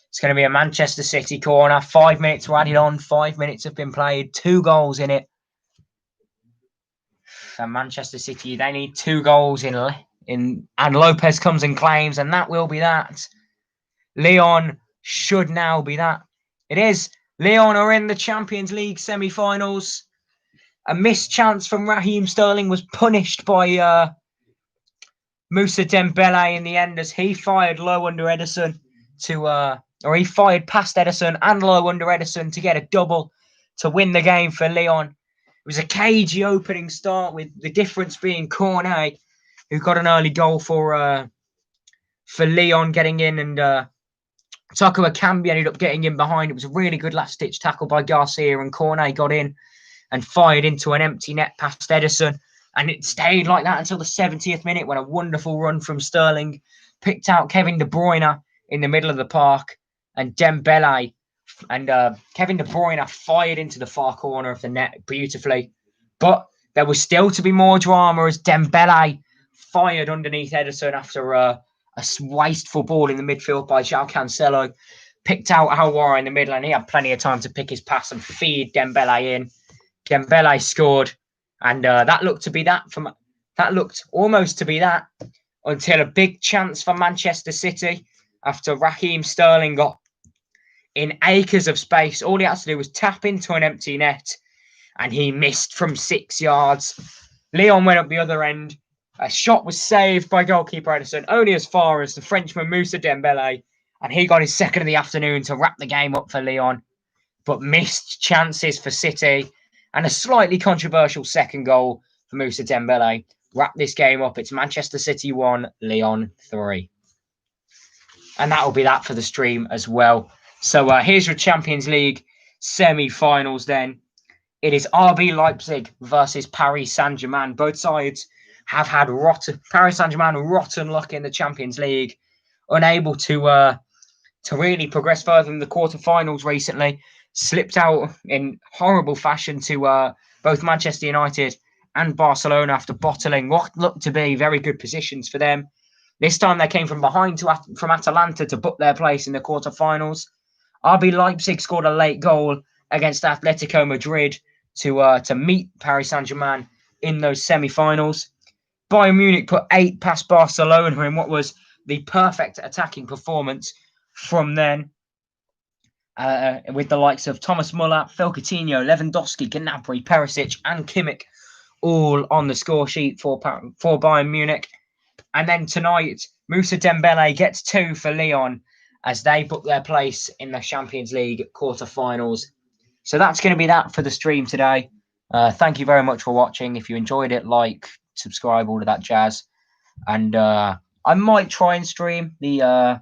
It's going to be a Manchester City corner. 5 minutes were added on. 5 minutes have been played. 2 goals in it. And Manchester City, they need 2 goals in, and Lopez comes and claims, and that will be that. Lyon should now be that. It is. Lyon are in the Champions League semi-finals. A missed chance from Raheem Sterling was punished by Moussa Dembele in the end as he fired low under Ederson he fired past Ederson and low under Ederson to get a double to win the game for Lyon. It was a cagey opening start, with the difference being Cornet, who got an early goal for Lyon getting in and Taco Akambi ended up getting in behind. It was a really good last-ditch tackle by Garcia, and Cornet got in and fired into an empty net past Ederson. And it stayed like that until the 70th minute when a wonderful run from Sterling picked out Kevin De Bruyne in the middle of the park, and Dembele and Kevin De Bruyne fired into the far corner of the net beautifully. But there was still to be more drama as Dembele fired underneath Ederson after a wasteful ball in the midfield by João Cancelo. Picked out Aouar in the middle, and he had plenty of time to pick his pass and feed Dembele in. Dembele scored, and that looked almost to be that until a big chance for Manchester City after Raheem Sterling got in acres of space. All he had to do was tap into an empty net, and he missed from 6 yards. Lyon went up the other end. A shot was saved by goalkeeper Ederson, only as far as the Frenchman Moussa Dembele, and he got his second of the afternoon to wrap the game up for Lyon, but missed chances for City, and a slightly controversial second goal for Moussa Dembele wrapped this game up. It's Manchester City 1, Lyon 3. And that will be that for the stream as well. So here's your Champions League semi-finals then. It is RB Leipzig versus Paris Saint-Germain. Both sides have had Paris Saint-Germain rotten luck in the Champions League, unable to really progress further in the quarterfinals recently. Slipped out in horrible fashion to both Manchester United and Barcelona after bottling what looked to be very good positions for them. This time they came from behind from Atalanta to book their place in the quarterfinals. RB Leipzig scored a late goal against Atletico Madrid to meet Paris Saint-Germain in those semi-finals. Bayern Munich put 8 past Barcelona in what was the perfect attacking performance from then, with the likes of Thomas Muller, Phil Coutinho, Lewandowski, Gnabry, Perisic and Kimmich all on the score sheet for Bayern Munich. And then tonight, Moussa Dembele gets 2 for Lyon as they book their place in the Champions League quarterfinals. So that's going to be that for the stream today. Thank you very much for watching. If you enjoyed it, like, subscribe, all of that jazz. And I might try and stream the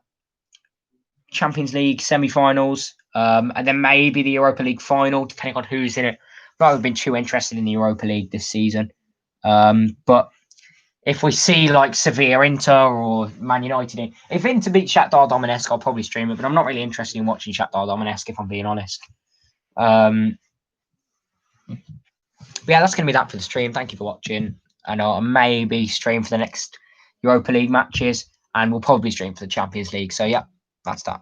Champions League semi-finals, and then maybe the Europa League final, depending on who's in it. I've not been too interested in the Europa League this season. But if we see like Sevilla Inter or Man United, if Inter beat Shakhtar Donetsk, I'll probably stream it, but I'm not really interested in watching Shakhtar Donetsk, if I'm being honest. But yeah, that's going to be that for the stream. Thank you for watching, and I'll maybe stream for the next Europa League matches, and we'll probably stream for the Champions League. So yeah, that's that.